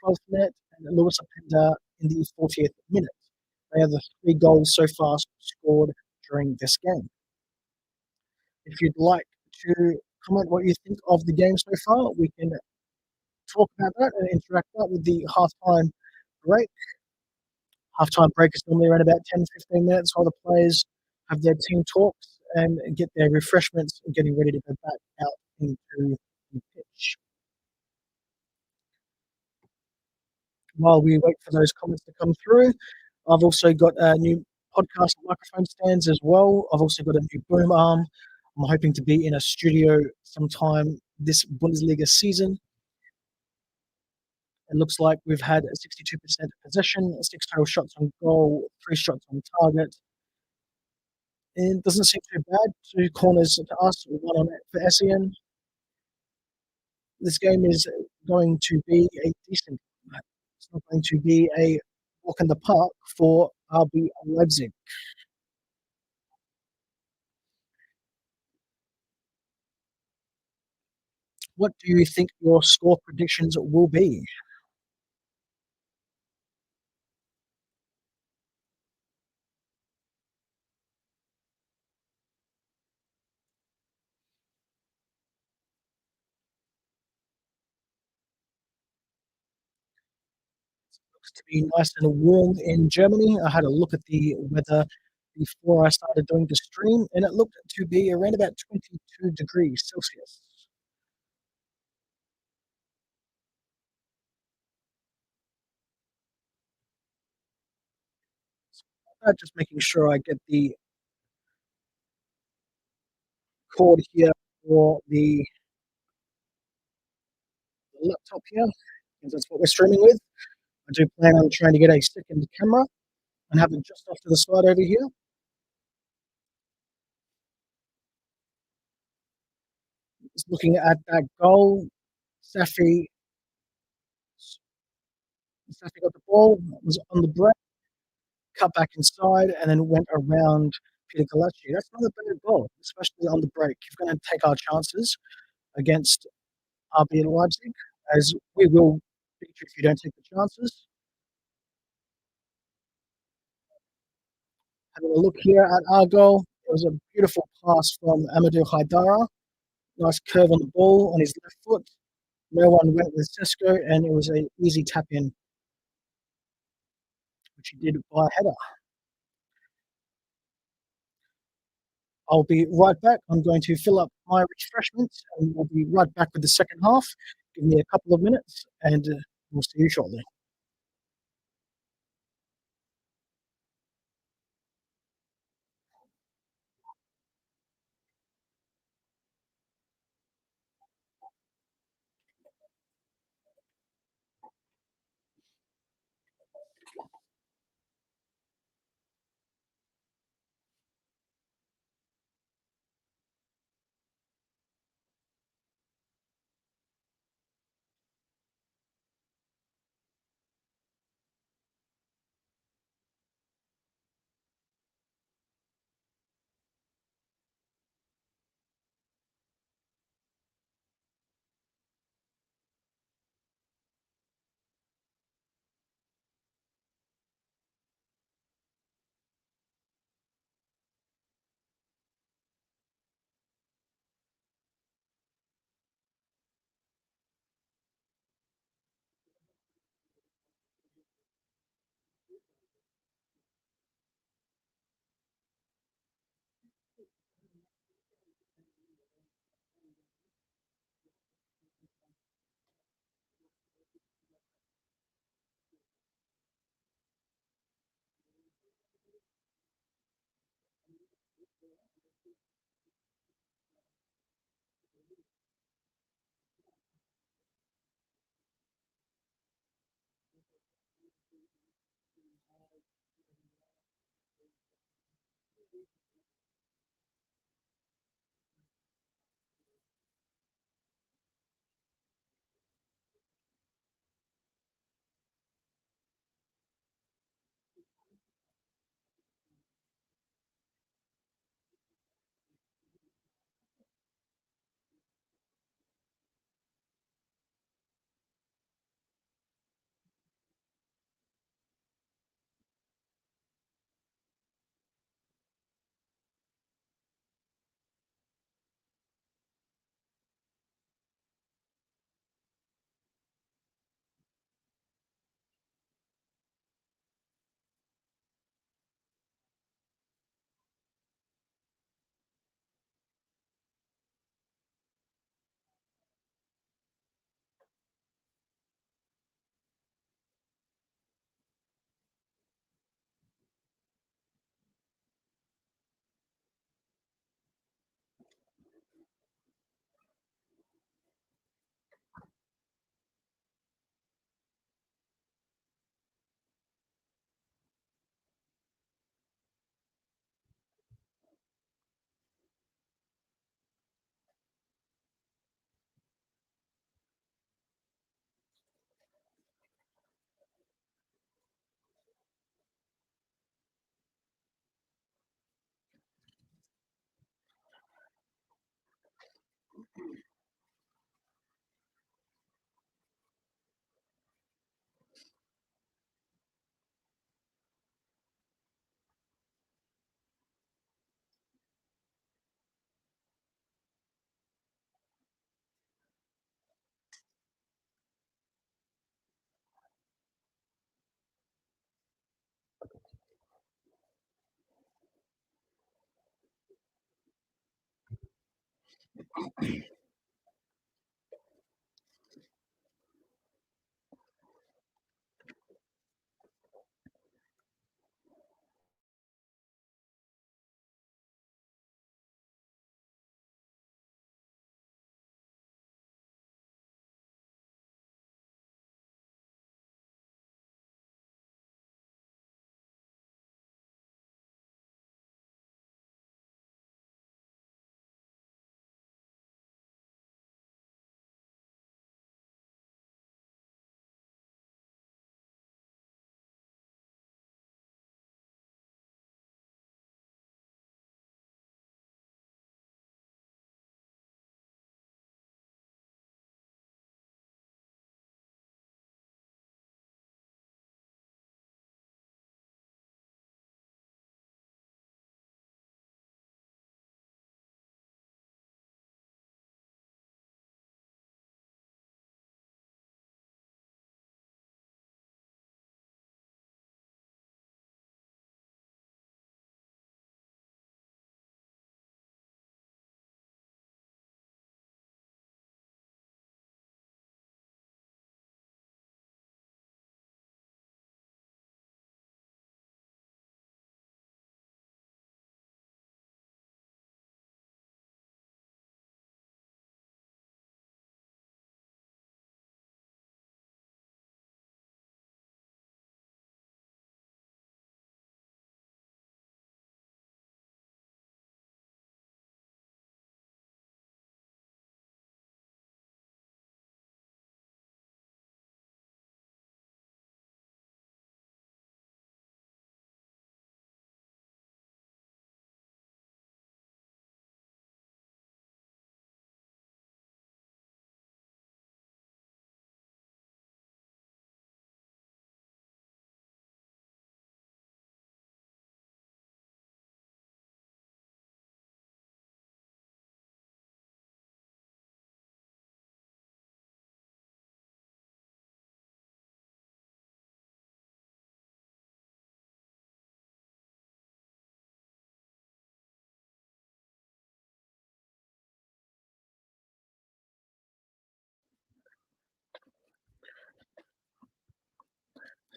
12th minute, and Lewis Openda in the 40th minute. They are the 3 goals so far scored during this game. If you'd like to comment what you think of the game so far, we can talk about that and interact that with the halftime break. Halftime break is normally around about 10-15 minutes while the players have their team talks and get their refreshments and getting ready to go back out into the pitch. While we wait for those comments to come through, I've also got new podcast microphone stands as well. I've also got a new boom arm. I'm hoping to be in a studio sometime this Bundesliga season. It looks like we've had 62% possession, 6 total shots on goal, 3 shots on target. It doesn't seem too bad. 2 corners to us, 1 on for Essien. This game is going to be a decent. It's not going to be a walk in the park for RB Leipzig. What do you think your score predictions will be? Looks to be nice and warm in Germany. I had a look at the weather before I started doing the stream, and it looked to be around about 22 degrees Celsius. Just making sure I get the cord here for the laptop here, because that's what we're streaming with. I do plan on trying to get a second camera and have it just off to the side over here. Just looking at that goal, Safi, Safi got the ball, was on the break, cut back inside, and then went around Peter Galachi. That's not a bad goal, especially on the break. You're going to take our chances against RB Leipzig, as we will beat you if you don't take the chances. Having a look here at our goal, it was a beautiful pass from Amadou Haidara. Nice curve on the ball on his left foot. No one went with Sesko, and it was an easy tap in, which he did by header. I'll be right back. I'm going to fill up my refreshments, and we'll be right back with the second half. Give me a couple of minutes, and we'll see you shortly.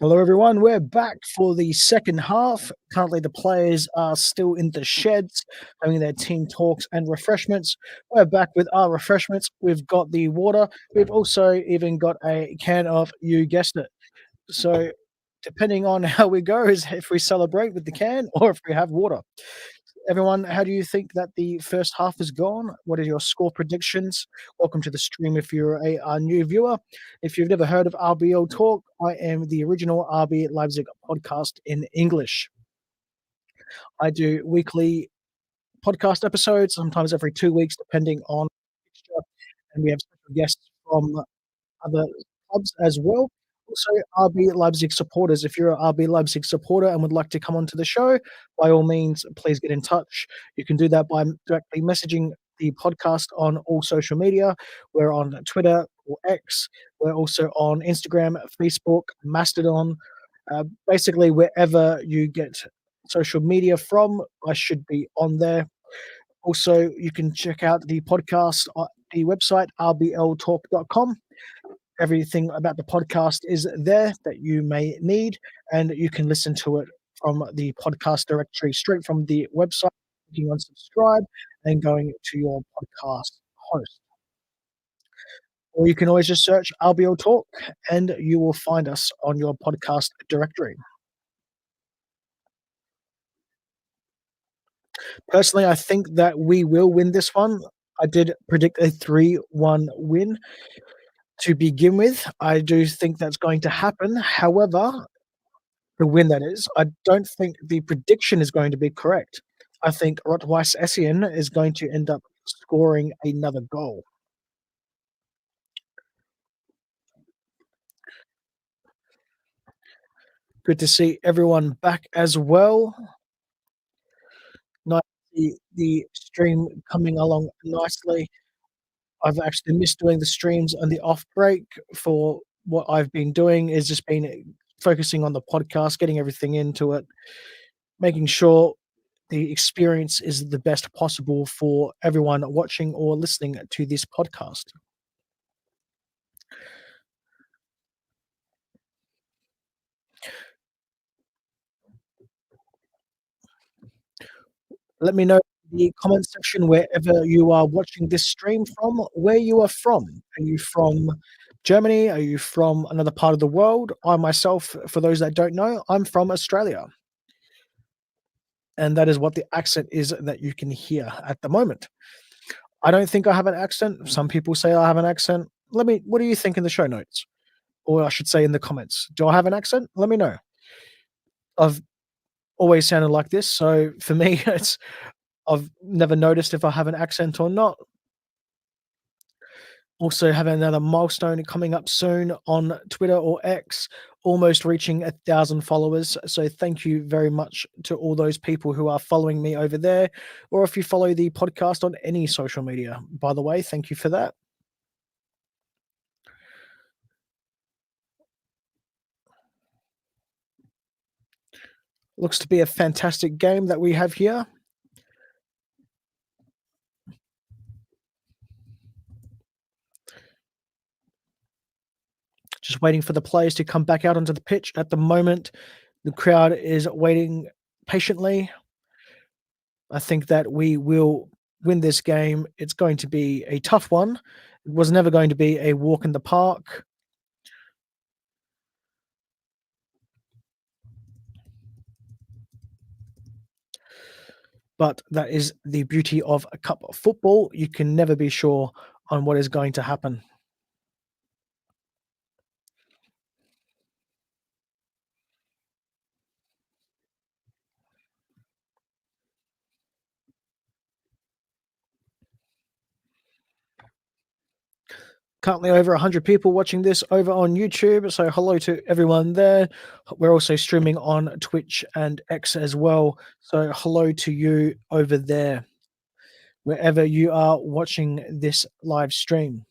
Hello, everyone. We're back for the second half. Currently, the players are still in the sheds having their team talks and refreshments. We're back with our refreshments. We've got the water. We've also even got a can of, you guessed it. So, depending on how we go, is if we celebrate with the can or if we have water. Everyone, how do you think that the first half has gone? What are your score predictions? Welcome to the stream if you're a new viewer. If you've never heard of RBL Talk, I am the original RB Leipzig podcast in English. I do weekly podcast episodes, sometimes every 2 weeks, depending on fixture, and we have special guests from other clubs as well. Also, RB Leipzig supporters. If you're a RB Leipzig supporter and would like to come onto the show, by all means, please get in touch. You can do that by directly messaging the podcast on all social media. We're on Twitter or X. We're also on Instagram, Facebook, Mastodon. Basically, wherever you get social media from, I should be on there. Also, you can check out the podcast on the website, rbltalk.com. Everything about the podcast is there that you may need, and you can listen to it from the podcast directory straight from the website, clicking on subscribe and going to your podcast host. Or you can always just search RBL Talk and you will find us on your podcast directory. Personally, I think that we will win this one. I did predict a 3-1 win to begin with. I do think that's going to happen. However, the win that is, I don't think the prediction is going to be correct. I think Rot-Weiss Essen is going to end up scoring another goal. Good to see everyone back as well. Nice to see the stream coming along nicely. I've actually missed doing the streams on the off break. For what I've been doing is just been focusing on the podcast, getting everything into it, making sure the experience is the best possible for everyone watching or listening to this podcast. Let me know in the comment section wherever you are watching this stream from, where you are from. Are you from Germany? Are you from another part of the world? I myself, for those that don't know, I'm from Australia. And that is what the accent is that you can hear at the moment. I don't think I have an accent. Some people say I have an accent. What do you think in the show notes? Or I should say in the comments. Do I have an accent? Let me know. I've always sounded like this. So for me, I've never noticed if I have an accent or not. Also have another milestone coming up soon on Twitter or X, almost reaching 1,000 followers. So thank you very much to all those people who are following me over there, or if you follow the podcast on any social media. By the way, thank you for that. Looks to be a fantastic game that we have here. Just waiting for the players to come back out onto the pitch. At the moment, the crowd is waiting patiently. I think that we will win this game. It's going to be a tough one. It was never going to be a walk in the park. But that is the beauty of a cup of football. You can never be sure on what is going to happen. Currently over 100 people watching this over on YouTube. So hello to everyone there. We're also streaming on Twitch and X as well. So hello to you over there, wherever you are watching this live stream.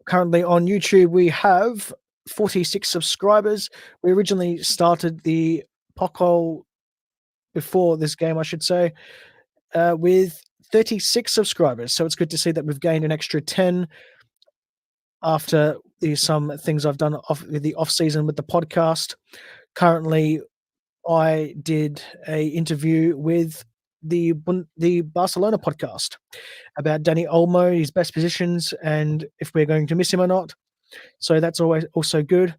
Currently on YouTube, we have 46 subscribers. We originally started the Pokal before this game, I should say, with 36 subscribers. So it's good to see that we've gained an extra 10 after some things I've done off with the off season with the podcast. Currently, I did a interview with the Barcelona podcast about Danny Olmo, his best positions, and if we're going to miss him or not. So that's always also good.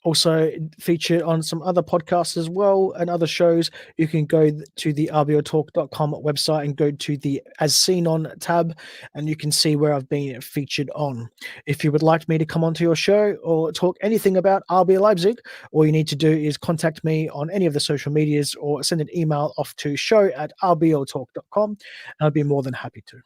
Also featured on some other podcasts as well and other shows. You can go to the rbletalk.com website and go to the As Seen On tab, and you can see where I've been featured on. If you would like me to come onto your show or talk anything about RB Leipzig, all you need to do is contact me on any of the social medias or send an email off to show@rbltalk.com, and I'd be more than happy to.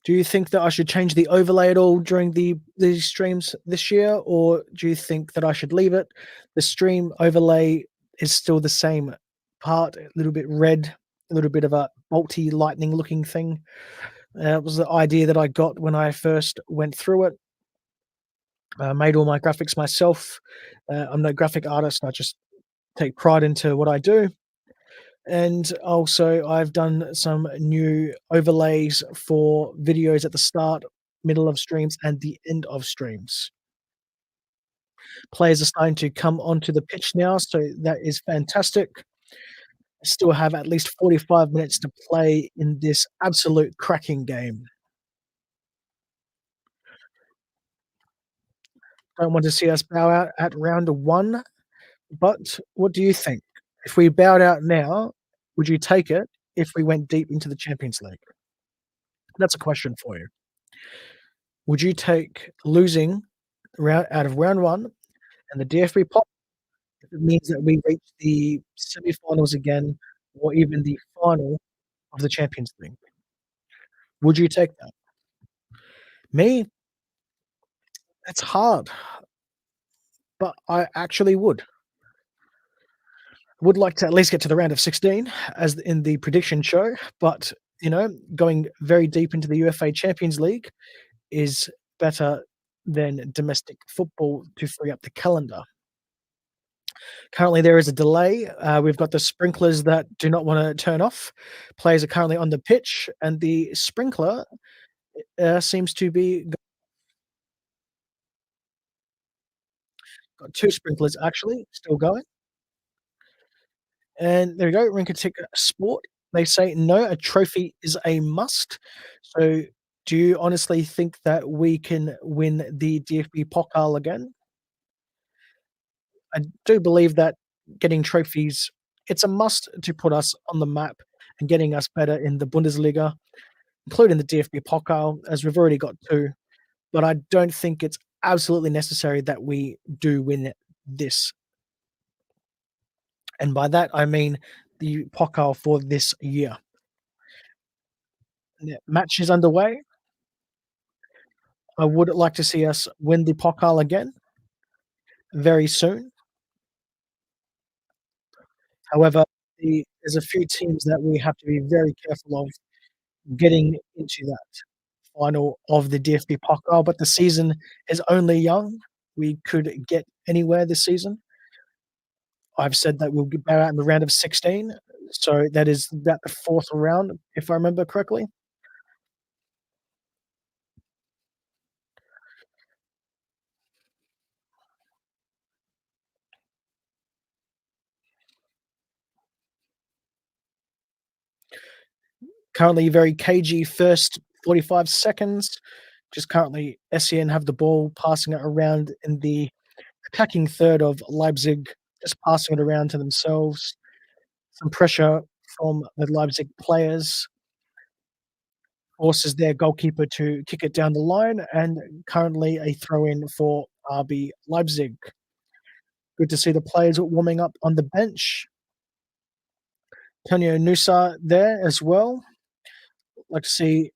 Do you think that I should change the overlay at all during these streams this year, or do you think that I should leave it? The stream overlay is still the same part, a little bit red, a little bit of a bolty lightning looking thing. It was the idea that I got when I first went through it. Made all my graphics myself. I'm no graphic artist. I just take pride into what I do. And also, I've done some new overlays for videos at the start, middle of streams, and the end of streams. Players are starting to come onto the pitch now, so that is fantastic. I still have at least 45 minutes to play in this absolute cracking game. Don't want to see us bow out at round one, but what do you think? If we bowed out now, would you take it if we went deep into the Champions League? That's a question for you. Would you take losing round out of round 1 and the DFB Pokal if it means that we reach the semi-finals again or even the final of the Champions League? Would you take that? Me, it's hard, but I actually would. Would like to at least get to the round of 16 as in the prediction show, but, going very deep into the UEFA Champions League is better than domestic football to free up the calendar. Currently, there is a delay. We've got the sprinklers that do not want to turn off. Players are currently on the pitch, and the sprinkler seems to be got two sprinklers actually still going. And there we go, Rinketic Sport. They say no, a trophy is a must. So, do you honestly think that we can win the DFB Pokal again? I do believe that getting trophies, it's a must to put us on the map and getting us better in the Bundesliga, including the DFB Pokal, as we've already got 2. But I don't think it's absolutely necessary that we do win this. And by that, I mean the Pokal for this year. Yeah, match is underway. I would like to see us win the Pokal again very soon. However, there's a few teams that we have to be very careful of getting into that final of the DFB Pokal, but the season is only young. We could get anywhere this season. I've said that we'll bow out in the round of 16, so that is about the 4th round, if I remember correctly. Currently very cagey first 45 seconds. Just currently Essen have the ball, passing it around in the attacking third of Leipzig, just passing it around to themselves. Some pressure from the Leipzig players forces their goalkeeper to kick it down the line, and currently a throw in for RB Leipzig. Good to see the players warming up on the bench. Tonio Nusa there as well. Like to see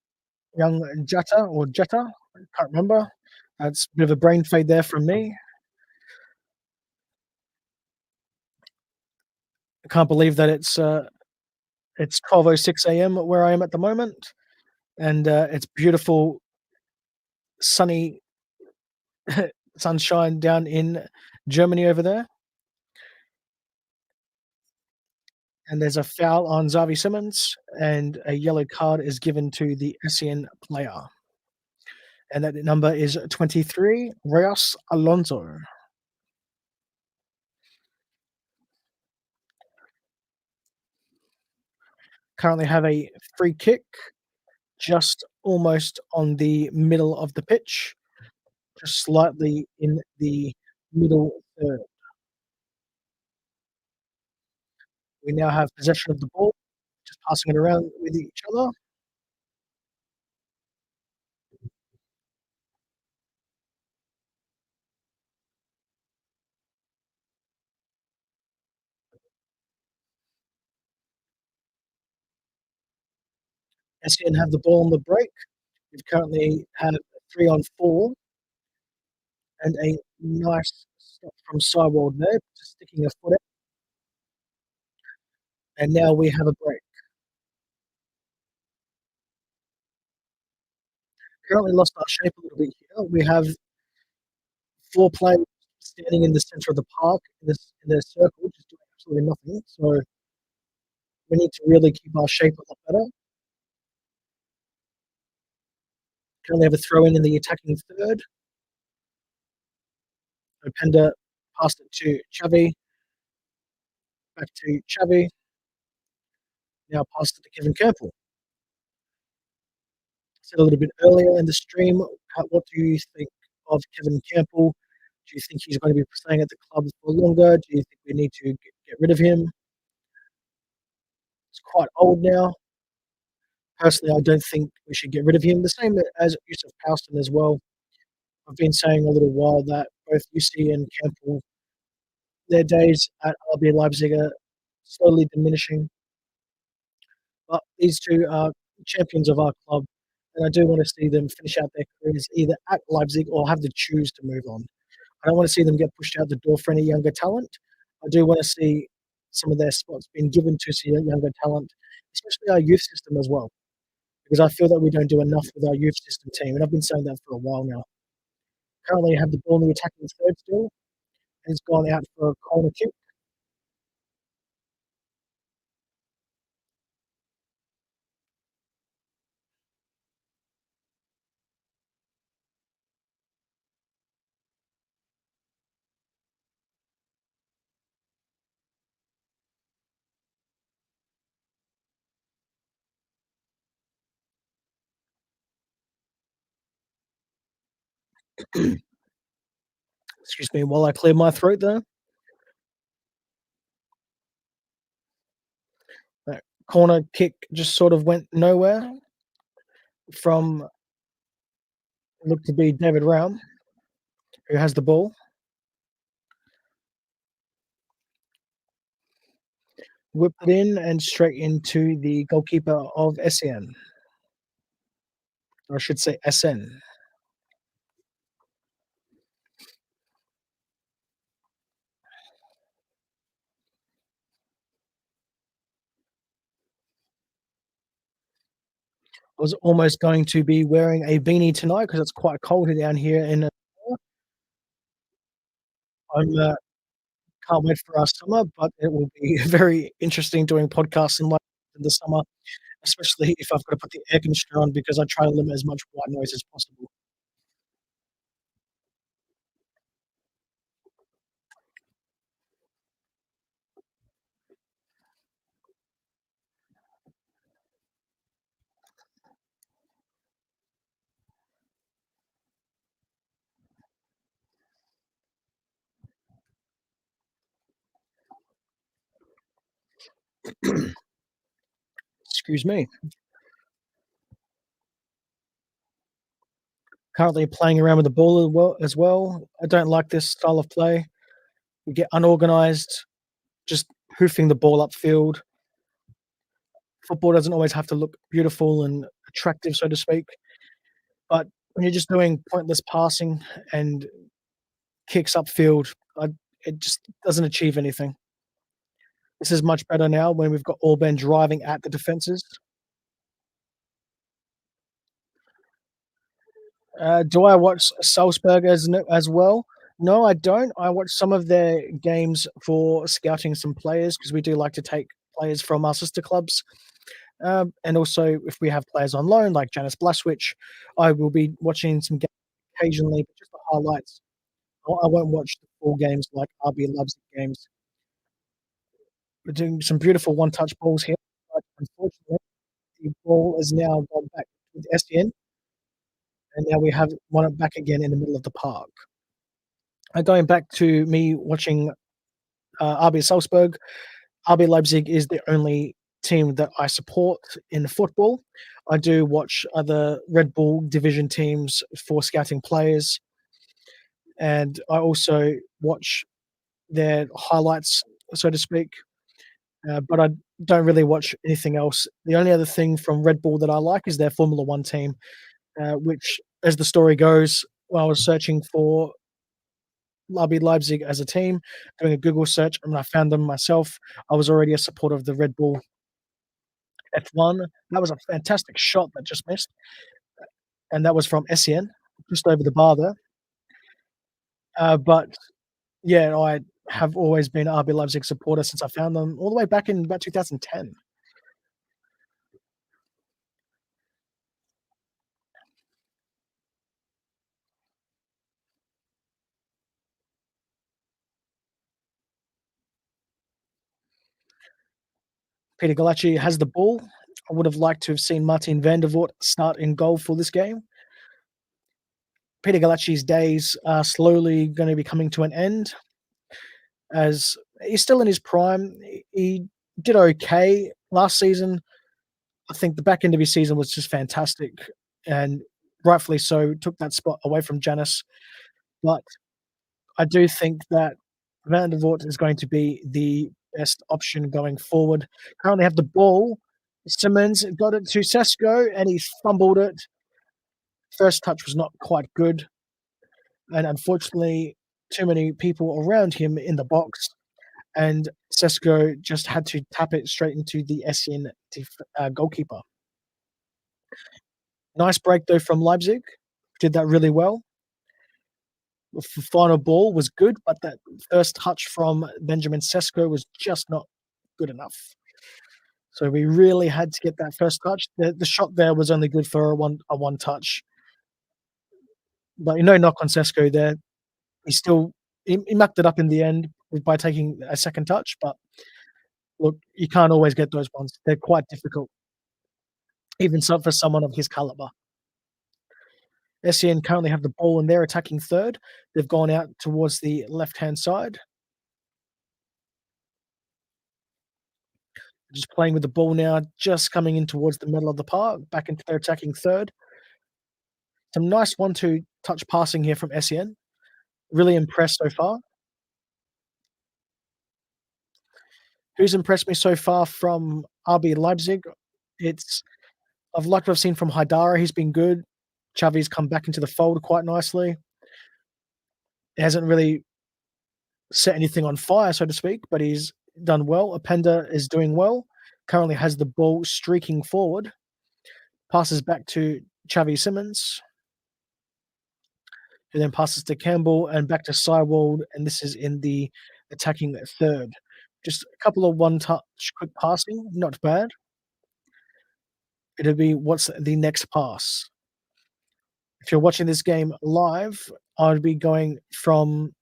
young Jetta, I can't remember. That's a bit of a brain fade there from me. I can't believe that it's 12:06 a.m. where I am at the moment, and it's beautiful, sunny sunshine down in Germany over there. And there's a foul on Xavi Simons, and a yellow card is given to the Essen player. And that number is 23, Reus Alonso. Currently have a free kick just almost on the middle of the pitch, just slightly in the middle third. We now have possession of the ball, just passing it around with each other. Essien have the ball on the break. We currently have 3 on 4 and a nice stop from Seiwald there, just sticking a foot out. And now we have a break. Currently lost our shape a little bit here. We have 4 players standing in the center of the park in a circle, just doing absolutely nothing. So we need to really keep our shape a lot better. Currently have a throw in the attacking third. Openda passed it to Xavi, back to Xavi. Now passed it to Kevin Campbell. Said a little bit earlier in the stream, what do you think of Kevin Campbell? Do you think he's going to be staying at the club for longer? Do you think we need to get rid of him? He's quite old now. Personally, I don't think we should get rid of him. The same as Yusuf Houston as well. I've been saying a little while that both UC and Campbell, their days at RB Leipzig are slowly diminishing. But these two are champions of our club, and I do want to see them finish out their careers either at Leipzig or have to choose to move on. I don't want to see them get pushed out the door for any younger talent. I do want to see some of their spots being given to some younger talent, especially our youth system as well, because I feel that we don't do enough with our youth system team, and I've been saying that for a while now. Currently, I have the ball in the attacking third still, and it's gone out for a corner kick. Excuse me while I clear my throat there. That corner kick just sort of went nowhere from looked to be David Raum, who has the ball. Whipped it in and straight into the goalkeeper of Essen, or I should say Essen. I was almost going to be wearing a beanie tonight because it's quite cold down here in. I'm can't wait for our summer, but it will be very interesting doing podcasts in the summer, especially if I've got to put the air conditioner on because I try to limit as much white noise as possible. Excuse me. Currently playing around with the ball as well. I don't like this style of play. We get unorganized, just hoofing the ball upfield. Football doesn't always have to look beautiful and attractive, so to speak. But when you're just doing pointless passing and kicks upfield, it just doesn't achieve anything. This is much better now when we've got Orban driving at the defenses. Do I watch Salzburg as well? No, I don't. I watch some of their games for scouting some players because we do like to take players from our sister clubs. And also, if we have players on loan, like Janis Blaswich, I will be watching some games occasionally, but just the highlights. I won't watch the full games like RB Leipzig games. We're doing some beautiful one-touch balls here, but unfortunately, the ball has now gone back with SEN, and now we have one back again in the middle of the park. Going back to me watching RB Salzburg, RB Leipzig is the only team that I support in football. I do watch other Red Bull division teams for scouting players, and I also watch their highlights, so to speak. But I don't really watch anything else. The only other thing from Red Bull that I like is their Formula One team, which, as the story goes, when I was searching for RB Leipzig as a team, doing a Google search, and I found them myself. I was already a supporter of the Red Bull F1. That was a fantastic shot that just missed, and that was from Essien, just over the bar there. But yeah, I have always been a RB Leipzig supporter since I found them all the way back in about 2010. Peter Galacci has the ball. I would have liked to have seen Martin van der Voort start in goal for this game. Peter Galacci's days are slowly going to be coming to an end as he's still in his prime. He did okay last season. I think the back end of his season was just fantastic, and rightfully so, took that spot away from Janis. But I do think that Van der Voort is going to be the best option going forward. Currently have the ball. Simmons got it to Sesko and he fumbled it. First touch was not quite good. And unfortunately, too many people around him in the box. And Sesko just had to tap it straight into the Essien goalkeeper. Nice break though from Leipzig. Did that really well. The final ball was good, but that first touch from Benjamin Sesko was just not good enough. So we really had to get that first touch. The shot there was only good for a one touch. But no knock on Sesko there. He still he mucked it up in the end by taking a second touch, but look, you can't always get those ones. They're quite difficult, even so for someone of his caliber. SEN currently have the ball and they're attacking third. They've gone out towards the left-hand side. Just playing with the ball now, just coming in towards the middle of the park, back into their attacking third. Some nice 1-2 touch passing here from SEN. Really impressed so far. Who's impressed me so far from RB Leipzig? It's I've liked what I've seen from Haidara. He's been good. Xavi's come back into the fold quite nicely. He hasn't really set anything on fire, so to speak, but he's done well. Openda is doing well. Currently has the ball streaking forward. Passes back to Xavi Simmons, who then passes to Campbell and back to Seiwald, and this is in the attacking third. Just a couple of one-touch quick passing, not bad. It'll be what's the next pass. If you're watching this game live, I'd be going from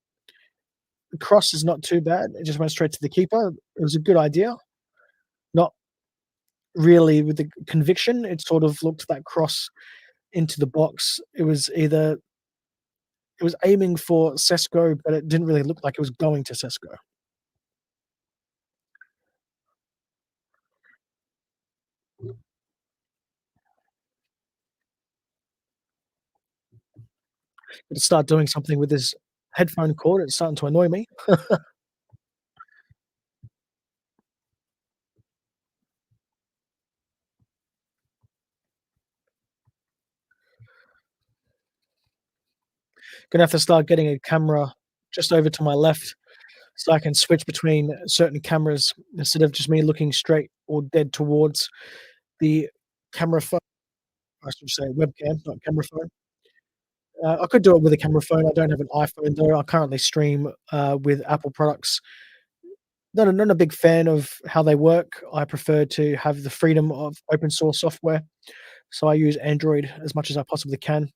the cross is not too bad. It just went straight to the keeper. It was a good idea. Not really with the conviction. It sort of looked that cross into the box. It was aiming for Sesko, but it didn't really look like it was going to Sesko. To start doing something with this headphone cord. It's starting to annoy me. Gonna have to start getting a camera just over to my left so I can switch between certain cameras instead of just me looking straight or dead towards the camera phone. I should say webcam, not camera phone. I could do it with a camera phone. I don't have an iPhone though. I currently stream with Apple products. Not a big fan of how they work. I prefer to have the freedom of open source software, so I use Android as much as I possibly can.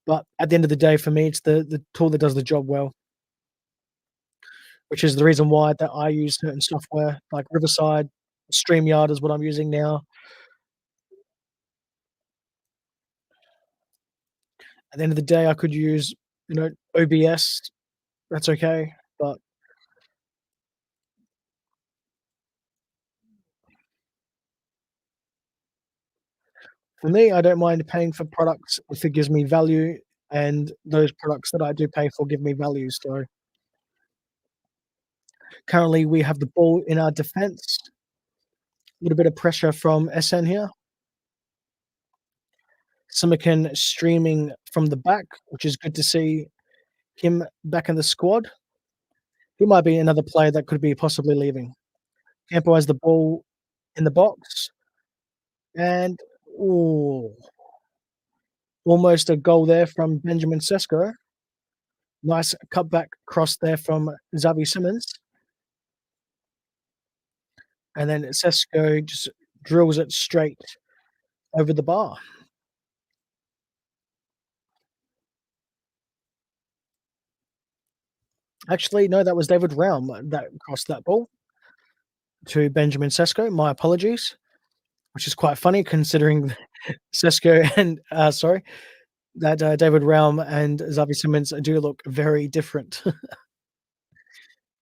But at the end of the day, for me, it's the tool that does the job well, which is the reason why that I use certain software like Riverside, StreamYard is what I'm using now. At the end of the day, I could use, OBS, that's okay, but for me, I don't mind paying for products if it gives me value, and those products that I do pay for give me value. So currently, we have the ball in our defense. A little bit of pressure from Essen here. Simikin streaming from the back, which is good to see him back in the squad. He might be another player that could be possibly leaving. Campo has the ball in the box, and ooh, almost a goal there from Benjamin Sesko. Nice cutback cross there from Xavi Simons, and then Sesko just drills it straight over the bar. Actually, no, that was David Raum that crossed that ball to Benjamin Sesko. My apologies, which is quite funny considering Sesko and sorry, that David Raum and Xavi Simons do look very different.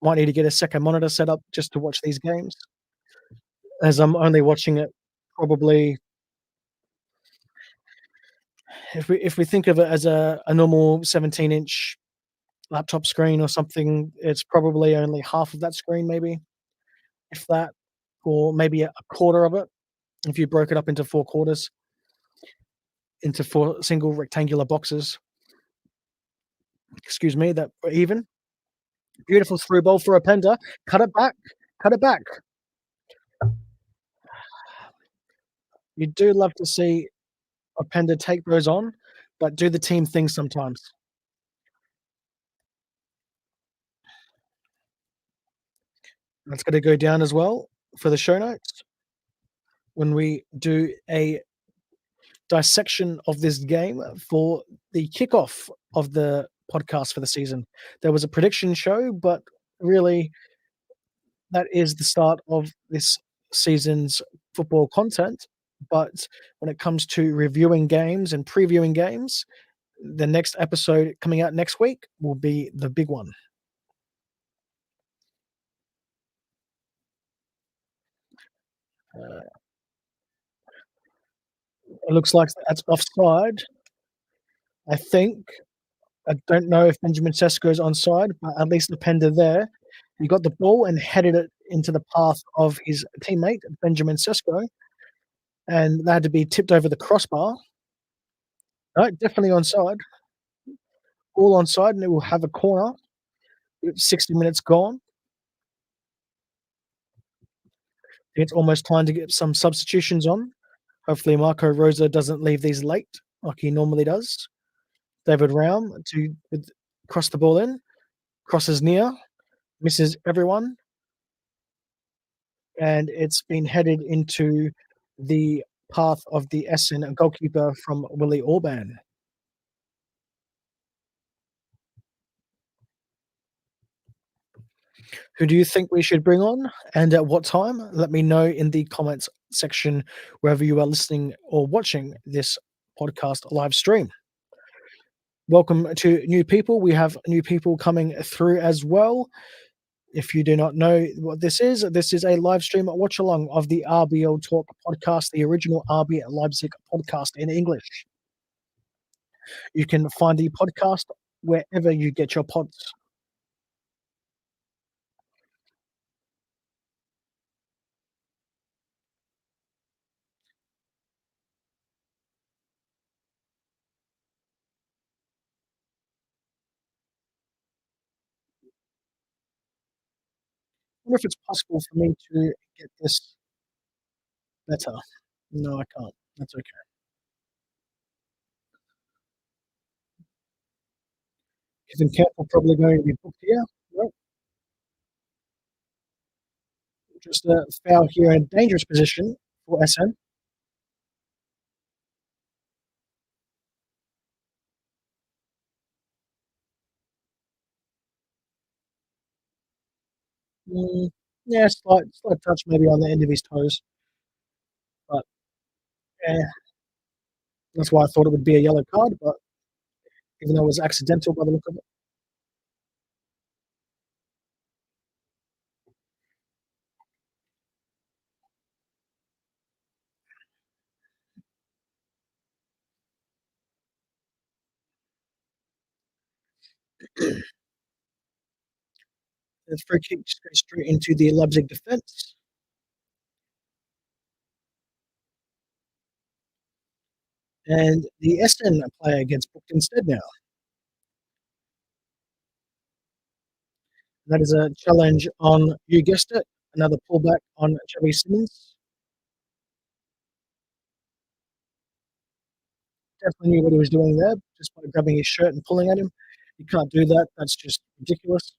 Might need to get a second monitor set up just to watch these games, as I'm only watching it probably if we think of it as a normal 17-inch laptop screen or something, it's probably only half of that screen, maybe, if that, or maybe a quarter of it if you broke it up into 4 quarters, into 4 single rectangular boxes. Excuse me, that were even. Beautiful through ball for Openda. Cut it back. Cut it back. You do love to see Openda take those on, but do the team thing sometimes. That's gonna go down as well for the show notes when we do a dissection of this game for the kickoff of the podcast for the season. There was a prediction show, but really that is the start of this season's football content. But when it comes to reviewing games and previewing games, the next episode coming out next week will be the big one. Uh, it looks like that's offside. I think. I don't know if Benjamin Sesko's onside, but at least the Pender there. He got the ball and headed it into the path of his teammate, Benjamin Sesko, and that had to be tipped over the crossbar. No, definitely onside. All onside, and it will have a corner. 60 minutes gone. It's almost time to get some substitutions on. Hopefully, Marco Rosa doesn't leave these late like he normally does. David Raum to cross the ball in, crosses near, misses everyone, and it's been headed into the path of the Essen goalkeeper from Willie Orban. Who do you think we should bring on and at what time? Let me know in the comments section wherever you are listening or watching this podcast live stream. Welcome to new people. We have new people coming through as well. If you do not know what this is a live stream watch along of the RBL Talk podcast, the original RB Leipzig podcast in English. You can find the podcast wherever you get your pods. wonder if it's possible for me to get this better. No, I can't. That's okay. Kevin Campbell probably going to be booked here. Nope, just a foul here in a dangerous position for SN. Mm, yeah, slight touch maybe on the end of his toes, but yeah, that's why I thought it would be a yellow card. But even though it was accidental by the look of it, the free kick just goes straight into the Leipzig defence, and the Essen player gets booked instead now. That is a challenge on, you guessed it, another pullback on Xavi Simons. Definitely knew what he was doing there just by grabbing his shirt and pulling at him. You can't do that. That's just ridiculous.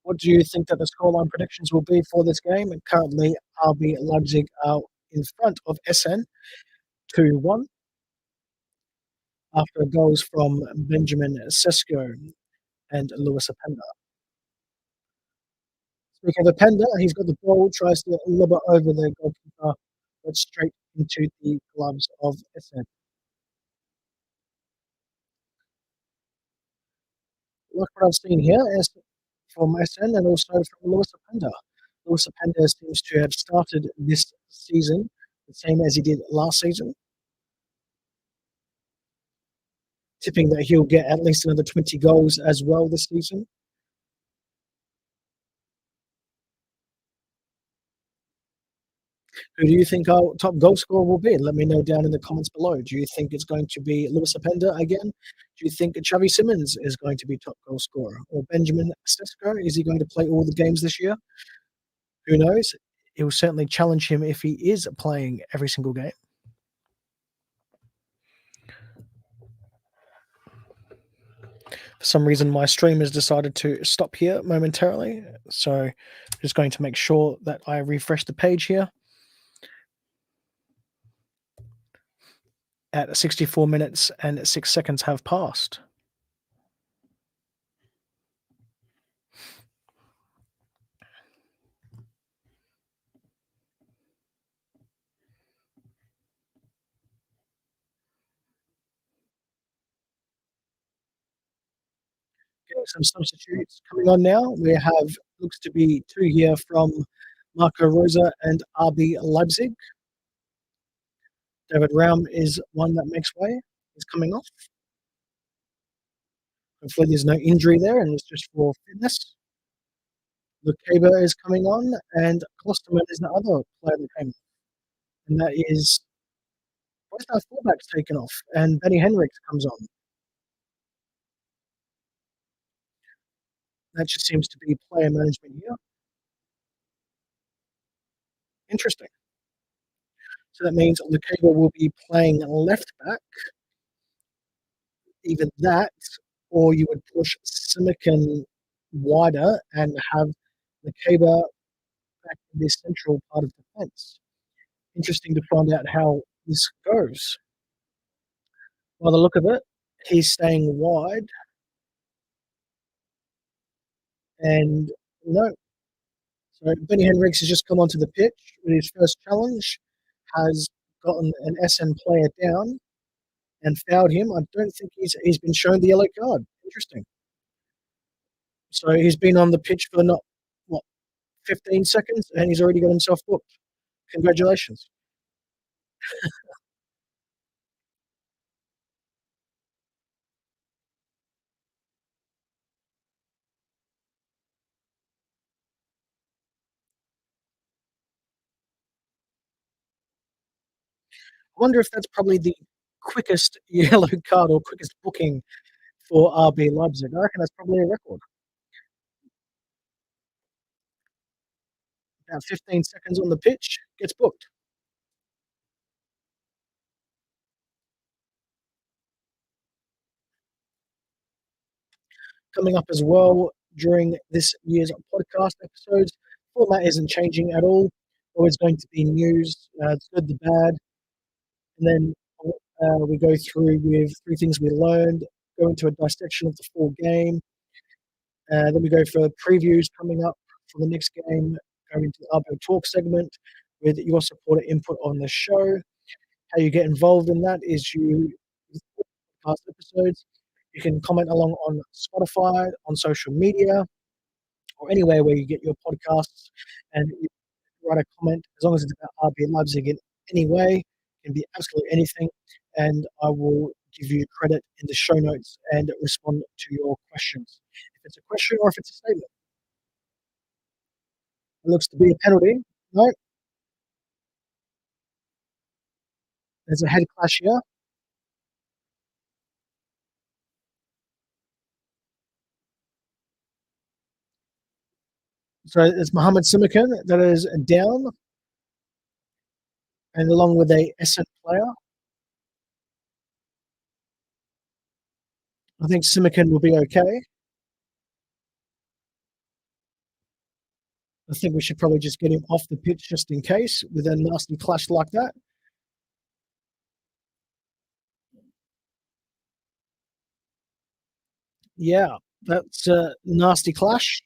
What do you think that the scoreline predictions will be for this game? And currently, RB Leipzig are in front of Essen 2-1 after goals from Benjamin Sesko and Lewis Apenda. Speaking of Apenda, he's got the ball, tries to lob it over the goalkeeper, but straight into the gloves of Essen. Like what I've seen here is from Essen and also from Lewis Apenda. Lewis Apenda seems to have started this season the same as he did last season, tipping that he'll get at least another 20 goals as well this season. Who do you think our top goal scorer will be? Let me know down in the comments below. Do you think it's going to be Lewis Apenda again? Do you think Xavi Simons is going to be top goal scorer? Or Benjamin Sesko? Is he going to play all the games this year? Who knows? It will certainly challenge him if he is playing every single game. For some reason, my stream has decided to stop here momentarily. So I'm just going to make sure that I refresh the page here. At 64 minutes and 6 seconds have passed. Getting some substitutes coming on now. We have, looks to be two here from Marco Rosa and RB Leipzig. David Raum is one that makes way. He's coming off. Hopefully there's no injury there and it's just for fitness. Lukeba is coming on and Klosterman is the other player that came. And that is both our fullbacks taken off and Benny Henriks comes on. That just seems to be player management here. Interesting. So that means Lukeba will be playing left back. Either that, or you would push Simikin wider and have Lukeba back in the central part of defence. Interesting to find out how this goes. By the look of it, he's staying wide, and no. So Benny Henriks has just come onto the pitch with his first challenge, has gotten an SN player down and fouled him. I don't think he's been shown the yellow card. Interesting. So he's been on the pitch for not what 15 seconds, and he's already got himself booked. Congratulations. I wonder if that's probably the quickest yellow card or quickest booking for RB Leipzig. I reckon that's probably a record. About 15 seconds on the pitch, gets booked. Coming up as well during this year's podcast episodes, format isn't changing at all. Always going to be news, the good, the bad, and then we go through with three things we learned, go into a dissection of the full game. Then we go for previews coming up for the next game, go into the RBL Talk segment with your supporter input on the show. How you get involved in that is you podcast episodes. You can comment along on Spotify, on social media, or anywhere where you get your podcasts, and you write a comment as long as it's about RB Leipzig in any way. It can be absolutely anything, and I will give you credit in the show notes and respond to your questions. If it's a question or if it's a statement, it looks to be a penalty. No, there's a head clash here. So it's Mohammed Simikan that is down, and along with a Essen player. I think Simikan will be okay. I think we should probably just get him off the pitch just in case with a nasty clash like that. Yeah, that's a nasty clash.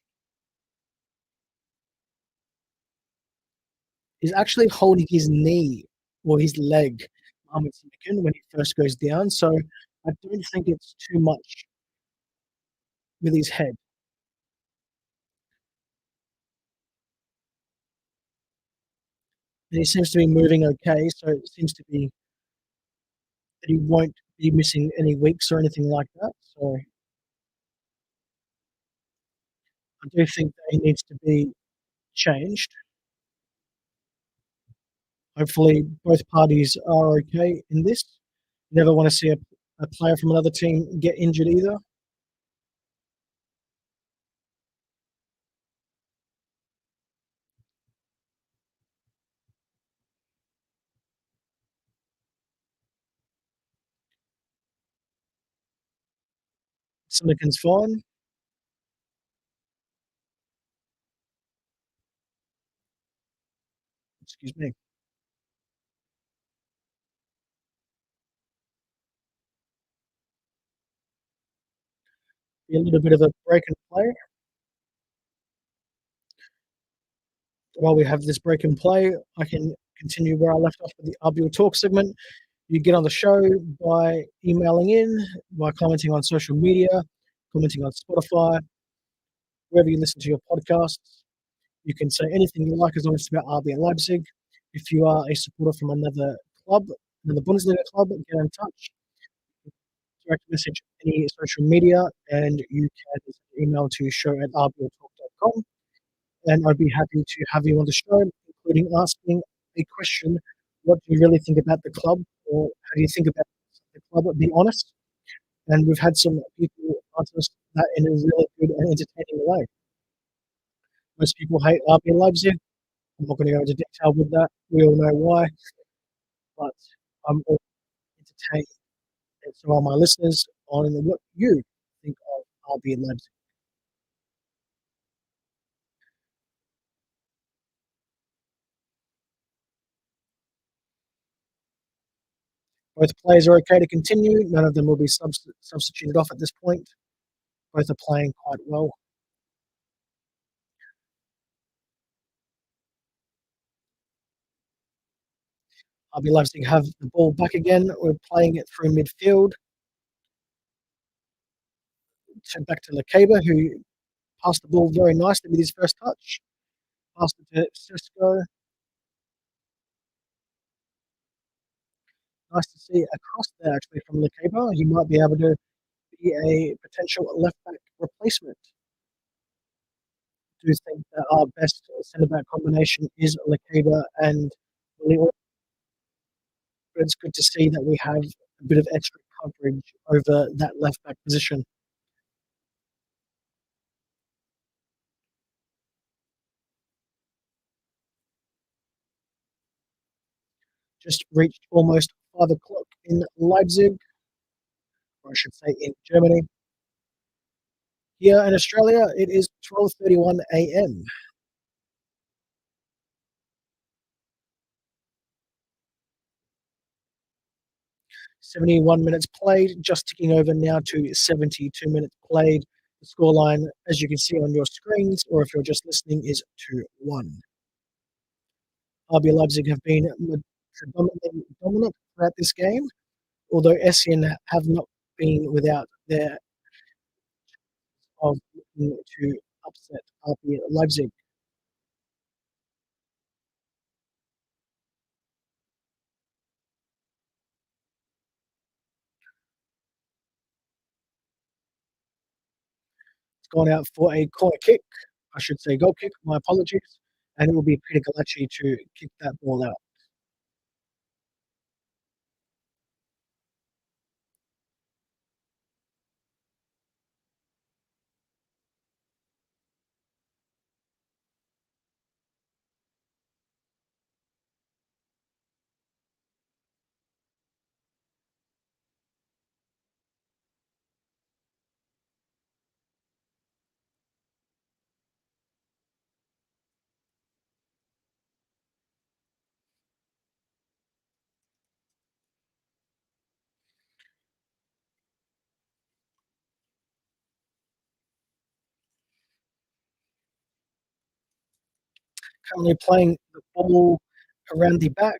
He's actually holding his knee or his leg, Mohammed Simikan, when he first goes down. So I don't think it's too much with his head. And he seems to be moving okay. So it seems to be that he won't be missing any weeks or anything like that. So I do think that he needs to be changed. Hopefully, both parties are okay in this. You never want to see a player from another team get injured either. Simikan's fine. Excuse me. Be a little bit of a break and play. While we have this break and play, I can continue where I left off with the RBL Talk segment. You get on the show by emailing in, by commenting on social media, commenting on Spotify, wherever you listen to your podcasts. You can say anything you like as long as it's about RB Leipzig. If you are a supporter from another club, another Bundesliga club, get in touch. Direct message any social media, and you can email to show@rbltalk.com. And I'd be happy to have you on the show, including asking a question. What do you really think about the club, or how do you think about the club? Be honest. And we've had some people answer us that in a really good and entertaining way. Most people hate RB Leipzig. I'm not going to go into detail with that. We all know why, but I'm all entertained, and so are my listeners, on what you think of RB Leipzig. Both players are okay to continue. None of them will be substituted off at this point. Both are playing quite well. RB Leipzig have the ball back again. We're playing it through midfield. Back to Lakeba, who passed the ball very nicely with his first touch. Passed it to Cisco. Nice to see a cross there actually from Lakeba. He might be able to be a potential left back replacement. I do think that our best centre back combination is Lakeba and Willie. but it's good to see that we have a bit of extra coverage over that left back position. Just reached almost 5 o'clock in Leipzig, or I should say in Germany. Here in Australia, it is 12:31 a.m. 71 minutes played, just ticking over now to 72 minutes played. The scoreline, as you can see on your screens, or if you're just listening, is 2-1. RB Leipzig have been predominantly dominant throughout this game, although Essen have not been without their of looking to upset RB Leipzig. It's gone out for a corner kick. I should say goal kick. My apologies. And it will be Peter Galacci to kick that ball out. Currently playing the ball around the back,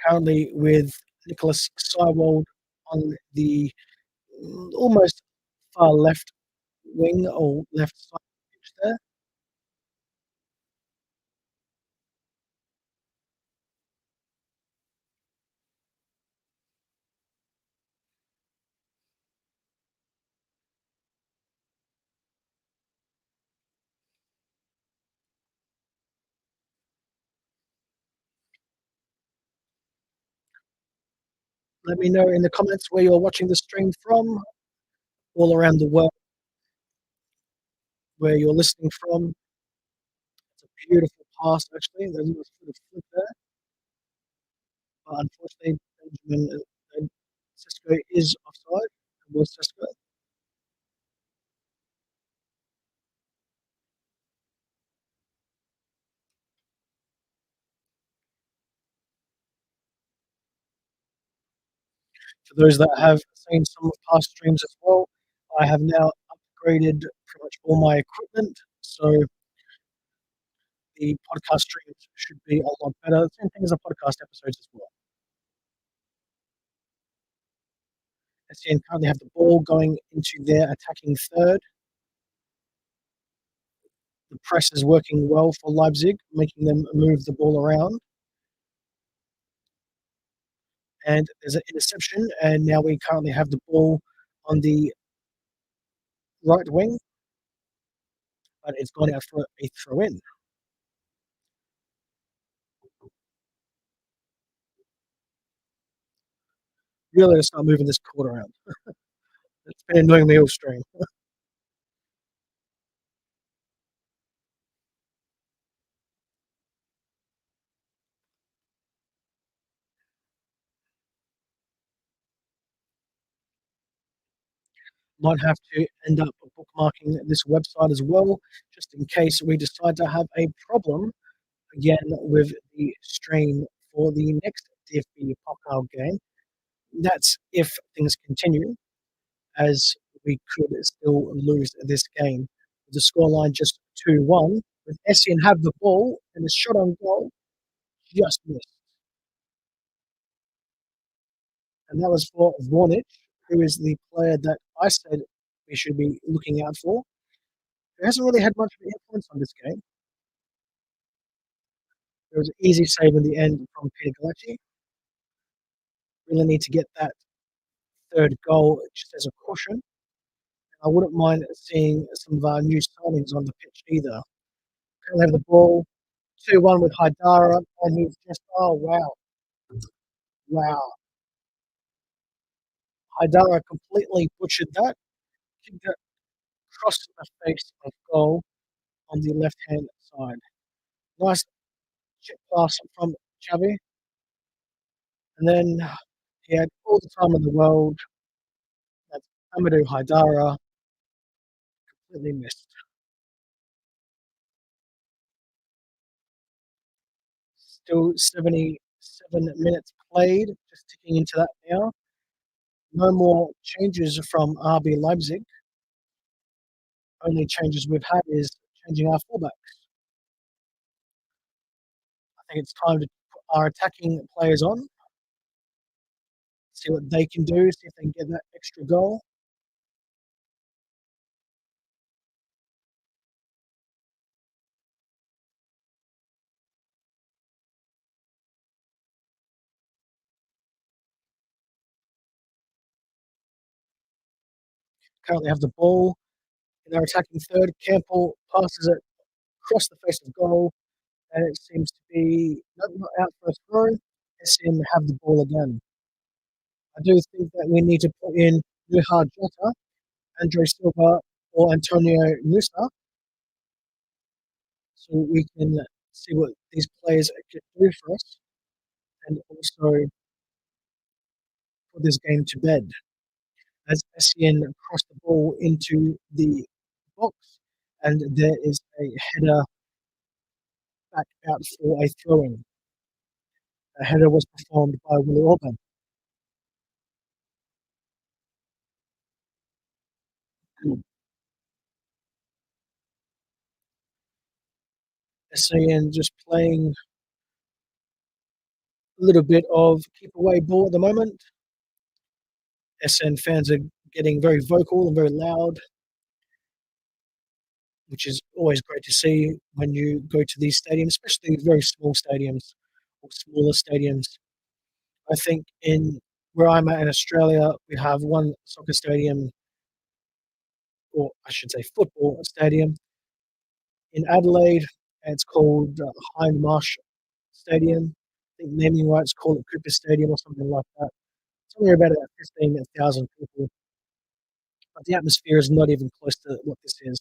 currently with Nicholas Seiwald on the almost far left wing or left side pitch there. Let me know in the comments where you're watching the stream from, all around the world, where you're listening from. It's a beautiful pass, actually. There's a little bit of flip there, but unfortunately, Benjamin Sesko is offside. It was Sesko. For those that have seen some of past streams as well, I have now upgraded pretty much all my equipment, so the podcast streams should be a lot better. Same thing as the podcast episodes as well. SCN currently have the ball going into their attacking third. The press is working well for Leipzig, making them move the ball around. And there's an interception, and now we currently have the ball on the right wing, but it's gone out for a throw in. Really, to start moving this court around. It's been annoying me all stream. Might have to end up bookmarking this website as well, just in case we decide to have a problem again with the stream for the next DFB Pokal game. That's if things continue, as we could still lose this game. The scoreline just 2-1, with Essien have the ball and the shot on goal just missed. And that was for Vornic, who is the player that I said we should be looking out for. He hasn't really had much of an influence on this game. There was an easy save in the end from Peter Galacci. Really need to get that third goal just as a caution. I wouldn't mind seeing some of our new signings on the pitch either. Currently have the ball 2-1 with Haidara, and he's just oh wow, wow. Haidara completely butchered that, kicked it across the face of goal on the left hand side. Nice chip pass from Xavi, and then he had all the time in the world. That's Amadou Haidara completely missed. Still 77 minutes played, just ticking into that now. No more changes from RB Leipzig. Only changes we've had is changing our fullbacks. I think it's time to put our attacking players on, see what they can do, see if they can get that extra goal. Currently have the ball in their attacking third. Campbell passes it across the face of goal, and it seems to be not out for a throw. SM have the ball again. I do think that we need to put in Nuhar Jota, Andre Silva, or Antonio Nusa, so we can see what these players can do for us, and also put this game to bed. As Essien crossed the ball into the box, and there is a header back out for a throw-in. The header was performed by Willie Orban. Essien just playing a little bit of keep away ball at the moment. SN fans are getting very vocal and very loud, which is always great to see when you go to these stadiums, especially very small stadiums or smaller stadiums. I think in where I'm at in Australia, we have one soccer stadium, or I should say football stadium, in Adelaide, and it's called Hindmarsh Stadium. I think naming rights call it Cooper Stadium or something like that. It's only about 15,000 people, but the atmosphere is not even close to what this is.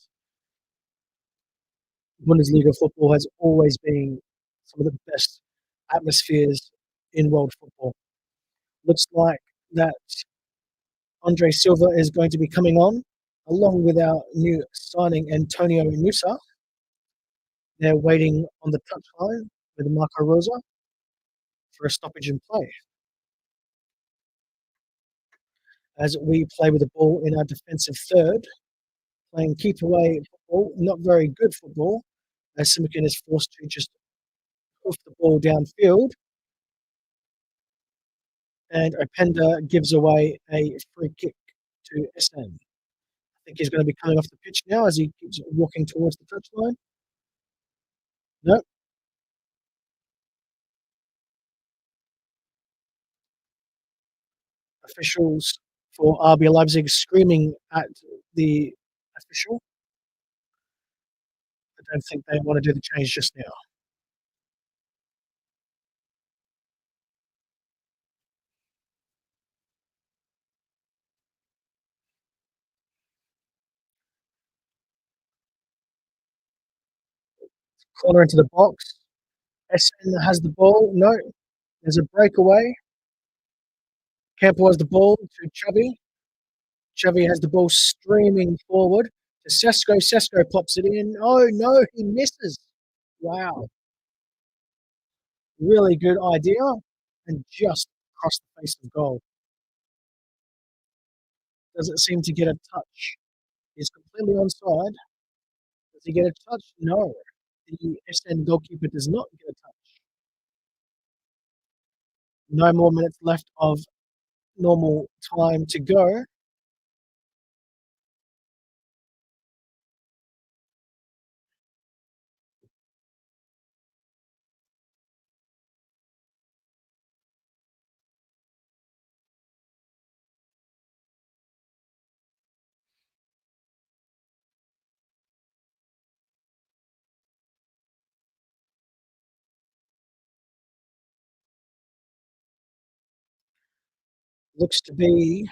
Bundesliga football has always been some of the best atmospheres in world football. Looks like that Andre Silva is going to be coming on, along with our new signing Antonio Nusa. They're waiting on the touchline with Marco Rosa for a stoppage in play. As we play with the ball in our defensive third, playing keep away football, not very good football, as Simakin is forced to just hoof the ball downfield, and Openda gives away a free kick to Essen. I think he's going to be coming off the pitch now as he keeps walking towards the touchline. No, officials for RB Leipzig screaming at the official. I don't think they want to do the change just now. Corner into the box. Essen has the ball. No, there's a breakaway. Campbell has the ball to Chubby. Chubby has the ball streaming forward to Sesko. Sesko pops it in. Oh no, he misses. Wow. Really good idea. And just across the face of goal. Doesn't seem to get a touch. He's completely onside. Does he get a touch? No. The SN goalkeeper does not get a touch. No more minutes left of normal time to go. Looks to be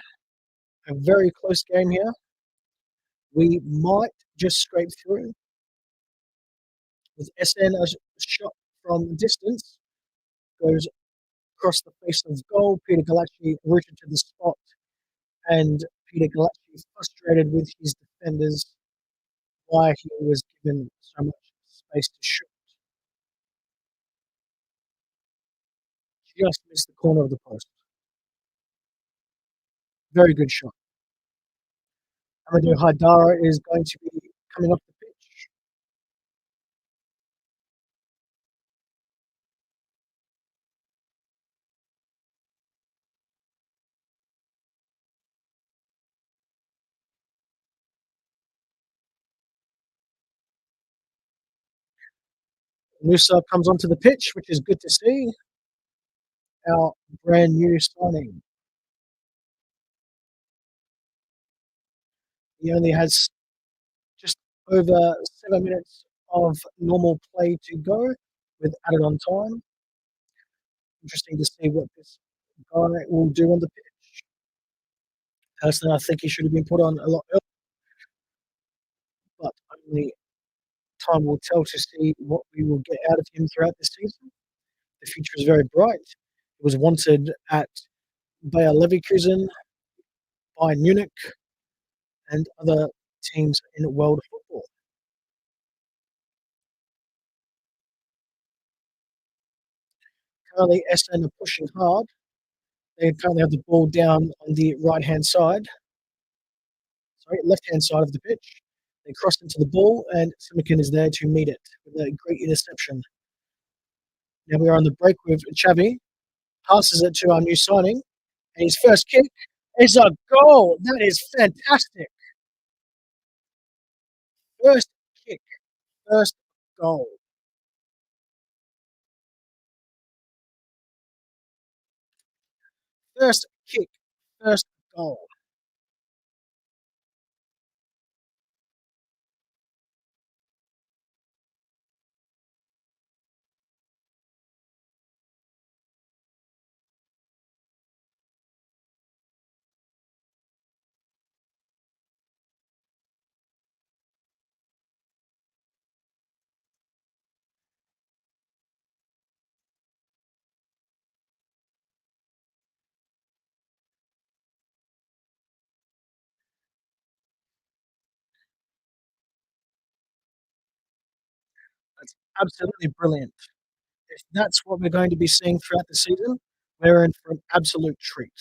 a very close game here. We might just scrape through with SN a shot from distance goes across the face of goal. Peter Galacci rooted to the spot, and Peter Galacci frustrated with his defenders why he was given so much space to shoot. Just missed the corner of the post. Very good shot. Amadou Haidara is going to be coming off the pitch. Musa comes onto the pitch, which is good to see. Our brand new signing. He only has just over 7 minutes of normal play to go with added on time. Interesting to see what this guy will do on the pitch. Personally, I think he should have been put on a lot earlier, but only time will tell to see what we will get out of him throughout this season. The future is very bright. He was wanted at Bayer Leverkusen, Bayern Munich, and other teams in world football. Currently, Essen are pushing hard. They currently have the ball down on the right-hand side, left-hand side of the pitch. They crossed into the ball, and Simikin is there to meet it with a great interception. Now we are on the break with Xavi. Passes it to our new signing, and his first kick is a goal. That is fantastic. First kick, first goal. First kick, first goal. That's absolutely brilliant. If that's what we're going to be seeing throughout the season, we're in for an absolute treat.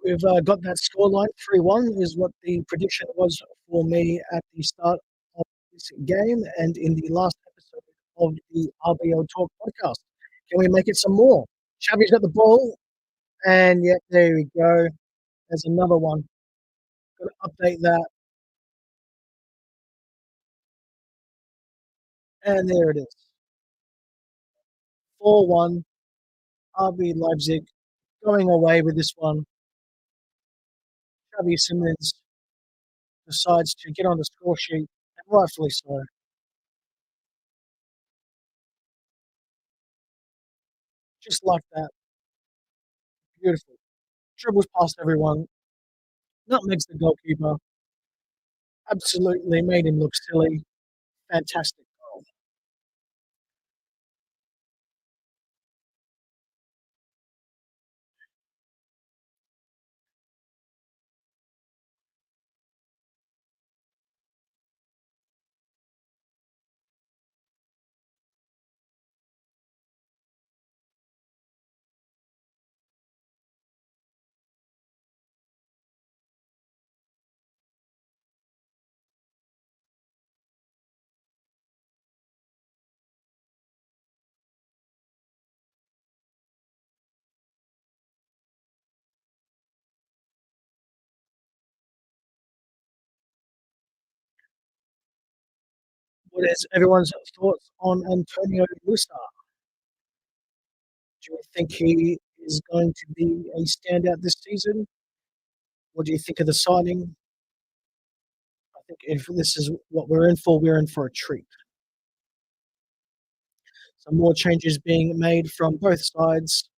We've got that scoreline 3-1 is what the prediction was for me at the start of this game and in the last episode of the RBL Talk podcast. Can we make it some more? Xavi's got the ball, and yep, there we go. There's another one. Got to update that, and there it is. 4-1, RB Leipzig going away with this one. Xavi Simmons decides to get on the score sheet, and rightfully so. Just like that. Beautiful. Dribbles past everyone, nutmegs the goalkeeper, absolutely made him look silly. Fantastic goal. What is everyone's thoughts on Antonio Musa? Do you think he is going to be a standout this season? What do you think of the signing? I think if this is what we're in for a treat. Some more changes being made from both sides.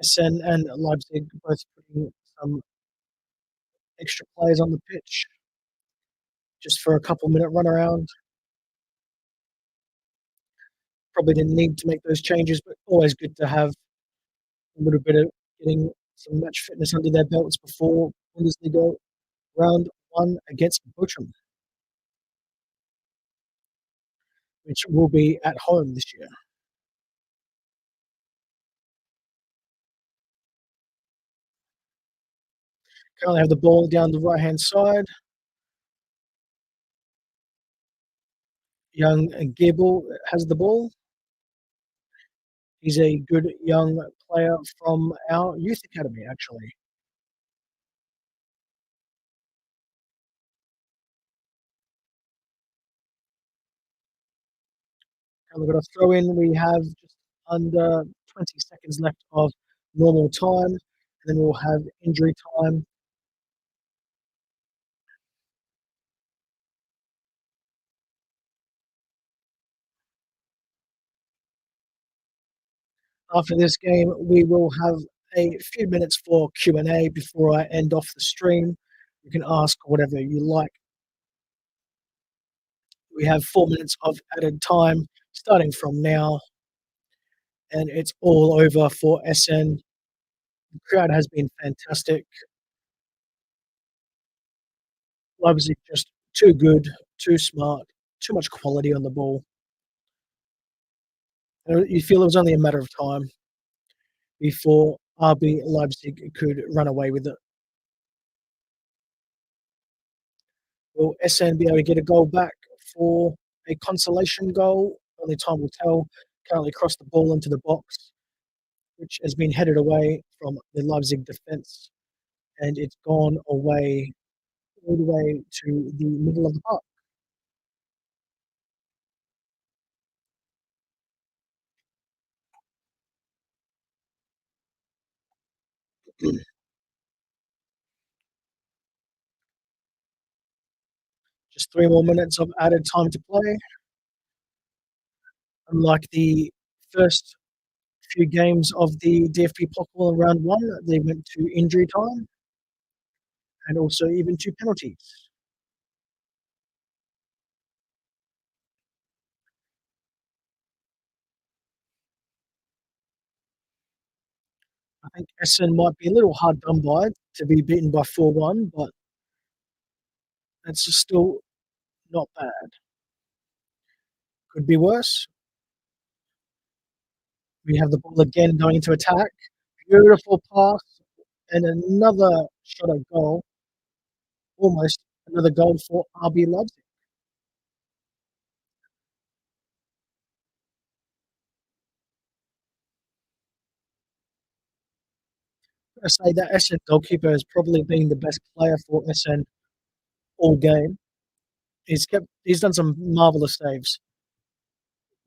Essen and Leipzig both putting some extra players on the pitch just for a couple-minute run around. Probably didn't need to make those changes, but always good to have a little bit of getting some match fitness under their belts before Bundesliga round one against Bochum, which will be at home this year. Currently have the ball down the right-hand side. Young Gable has the ball. He's a good young player from our youth academy, actually. Currently got a throw in. We have just under 20 seconds left of normal time. And then we'll have injury time. After this game, we will have a few minutes for Q&A before I end off the stream. You can ask whatever you like. We have 4 minutes of added time starting from now, and it's all over for Essen. The crowd has been fantastic. Leipzig just too good, too smart, too much quality on the ball. You feel it was only a matter of time before RB Leipzig could run away with it. Will Essen be able to get a goal back for a consolation goal? Only time will tell. Currently crossed the ball into the box, which has been headed away from the Leipzig defence, and it's gone away all the way to the middle of the park. Just 3 more minutes of added time to play. Unlike the first few games of the DFB Pokal in round one, they went to injury time and also even to penalties. I think Essen might be a little hard done by to be beaten by 4-1, but that's still not bad. Could be worse. We have the ball again going into attack. Beautiful pass. and another shot at goal, almost another goal for RB Leipzig. I say that Essen goalkeeper has probably been the best player for Essen all game. He's done some marvellous saves.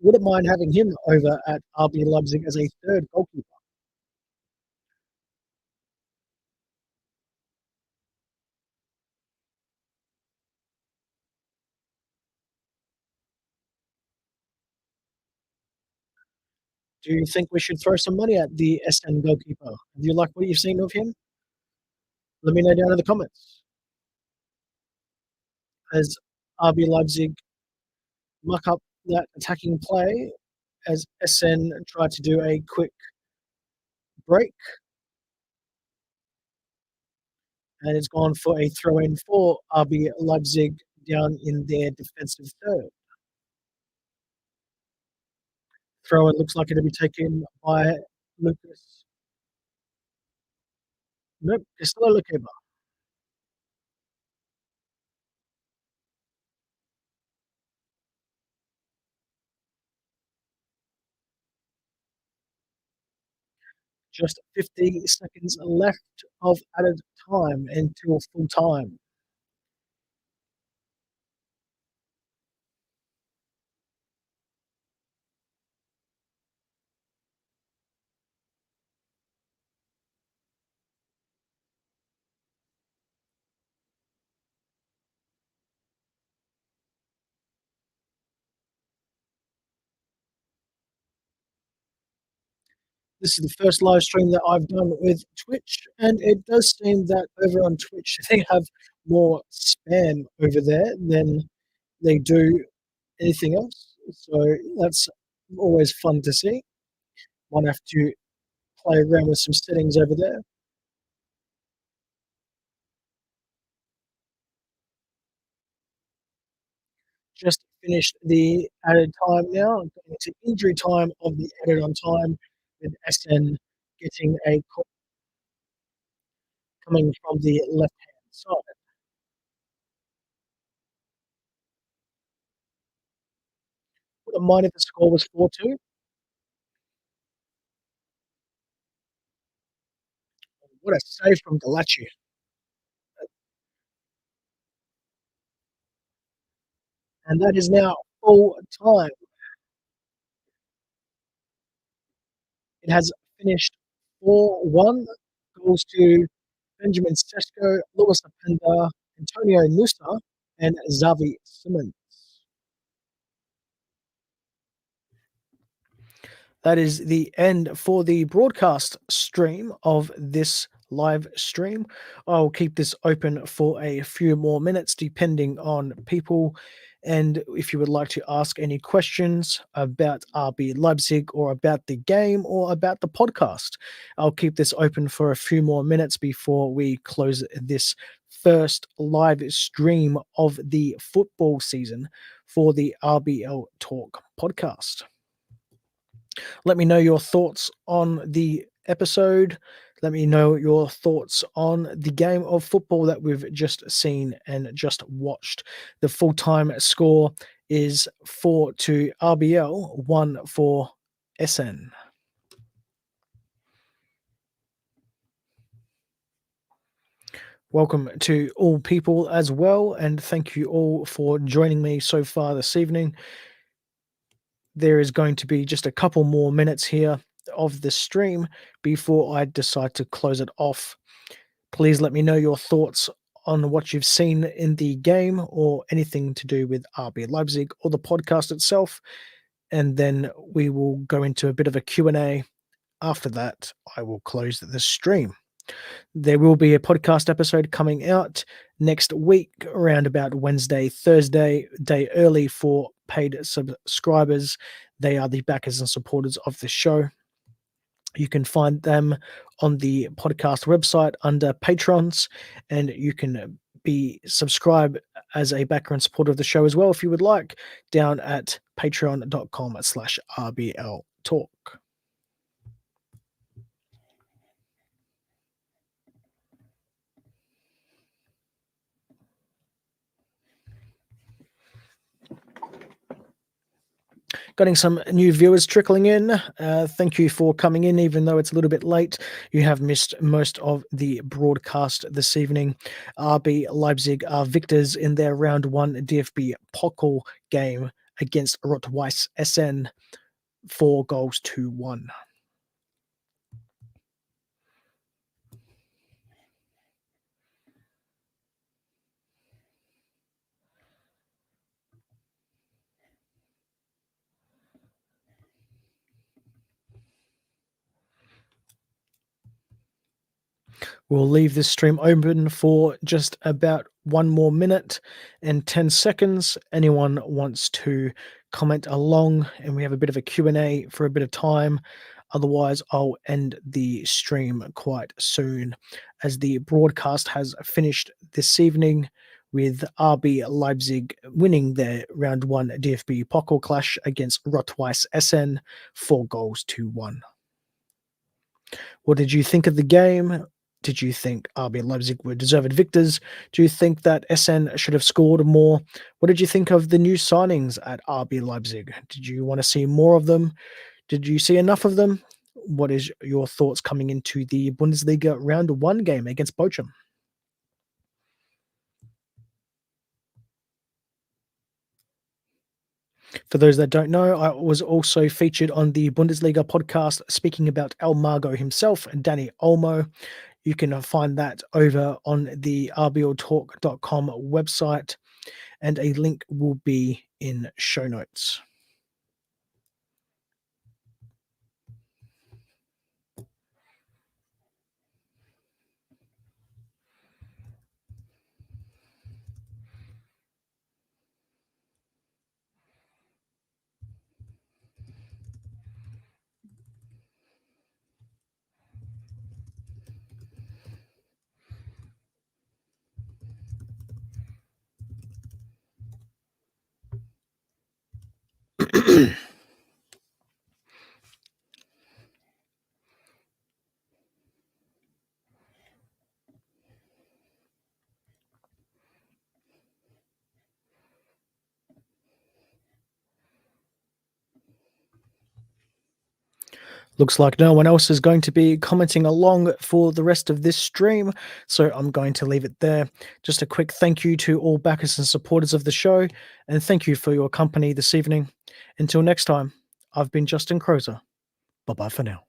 Wouldn't mind having him over at RB Leipzig as a third goalkeeper. Do you think we should throw some money at the Essen goalkeeper? Do you like what you've seen of him? Let me know down in the comments. As RB Leipzig muck up that attacking play, as Essen tried to do a quick break, and it's gone for a throw in for RB Leipzig down in their defensive third. Throw in looks like it'll be taken by Lucas. Nope, it's still a Lukeba. Just 50 seconds left of added time until full time. This is the first live stream that I've done with Twitch, and it does seem that over on Twitch they have more spam over there than they do anything else. So that's always fun to see. Might have to play around with some settings over there. Just finished the added time now. Going to injury time of the added on time with SN getting a call coming from the left hand side. Wouldn't mind if the score was 4-2. What a save from Galachi. And that is now full time. It has finished 4-1. Goals to Benjamin Sesko, Lewis Apenda, Antonio Nusa, and Xavi Simmons. That is the end for the broadcast stream of this live stream. I'll keep this open for a few more minutes depending on people. And if you would like to ask any questions about RB Leipzig or about the game or about the podcast, I'll keep this open for a few more minutes before we close this first live stream of the football season for the RBL Talk podcast. Let me know your thoughts on the episode. Let me know your thoughts on the game of football that we've just seen and just watched. The full time score is 4 to RBL, 1 for SN. Welcome to all people as well, and thank you all for joining me so far this evening. There is going to be just a couple more minutes here of the stream before I decide to close it off. Please let me know your thoughts on what you've seen in the game or anything to do with RB Leipzig or the podcast itself. And then we will go into a bit of a Q&A. After that, I will close the stream. There will be a podcast episode coming out next week around about Wednesday, Thursday, day early for paid subscribers. They are the backers and supporters of the show. You can find them on the podcast website under patrons, and you can be subscribed as a backer and supporter of the show as well if you would like, down at patreon.com/RBL Talk. Getting some new viewers trickling in. Thank you for coming in, even though it's a little bit late. You have missed most of the broadcast this evening. RB Leipzig are victors in their round one DFB Pokal game against Rot-Weiss Essen, 4-1. We'll leave this stream open for just about 1 more minute and 10 seconds. Anyone wants to comment along, and we have a bit of a Q&A for a bit of time. Otherwise, I'll end the stream quite soon, as the broadcast has finished this evening with RB Leipzig winning their round one DFB Pokal clash against Rot-Weiss Essen, 4-1. What did you think of the game? Did you think RB Leipzig were deserved victors? Do you think that Essen should have scored more? What did you think of the new signings at RB Leipzig? Did you want to see more of them? Did you see enough of them? What is your thoughts coming into the Bundesliga round one game against Bochum? For those that don't know, I was also featured on the Bundesliga podcast speaking about El Mago himself and Danny Olmo. You can find that over on the rbltalk.com website, and a link will be in show notes. Looks like no one else is going to be commenting along for the rest of this stream, so I'm going to leave it there. Just a quick thank you to all backers and supporters of the show, and thank you for your company this evening. Until next time, I've been Justin Crozer. Bye-bye for now.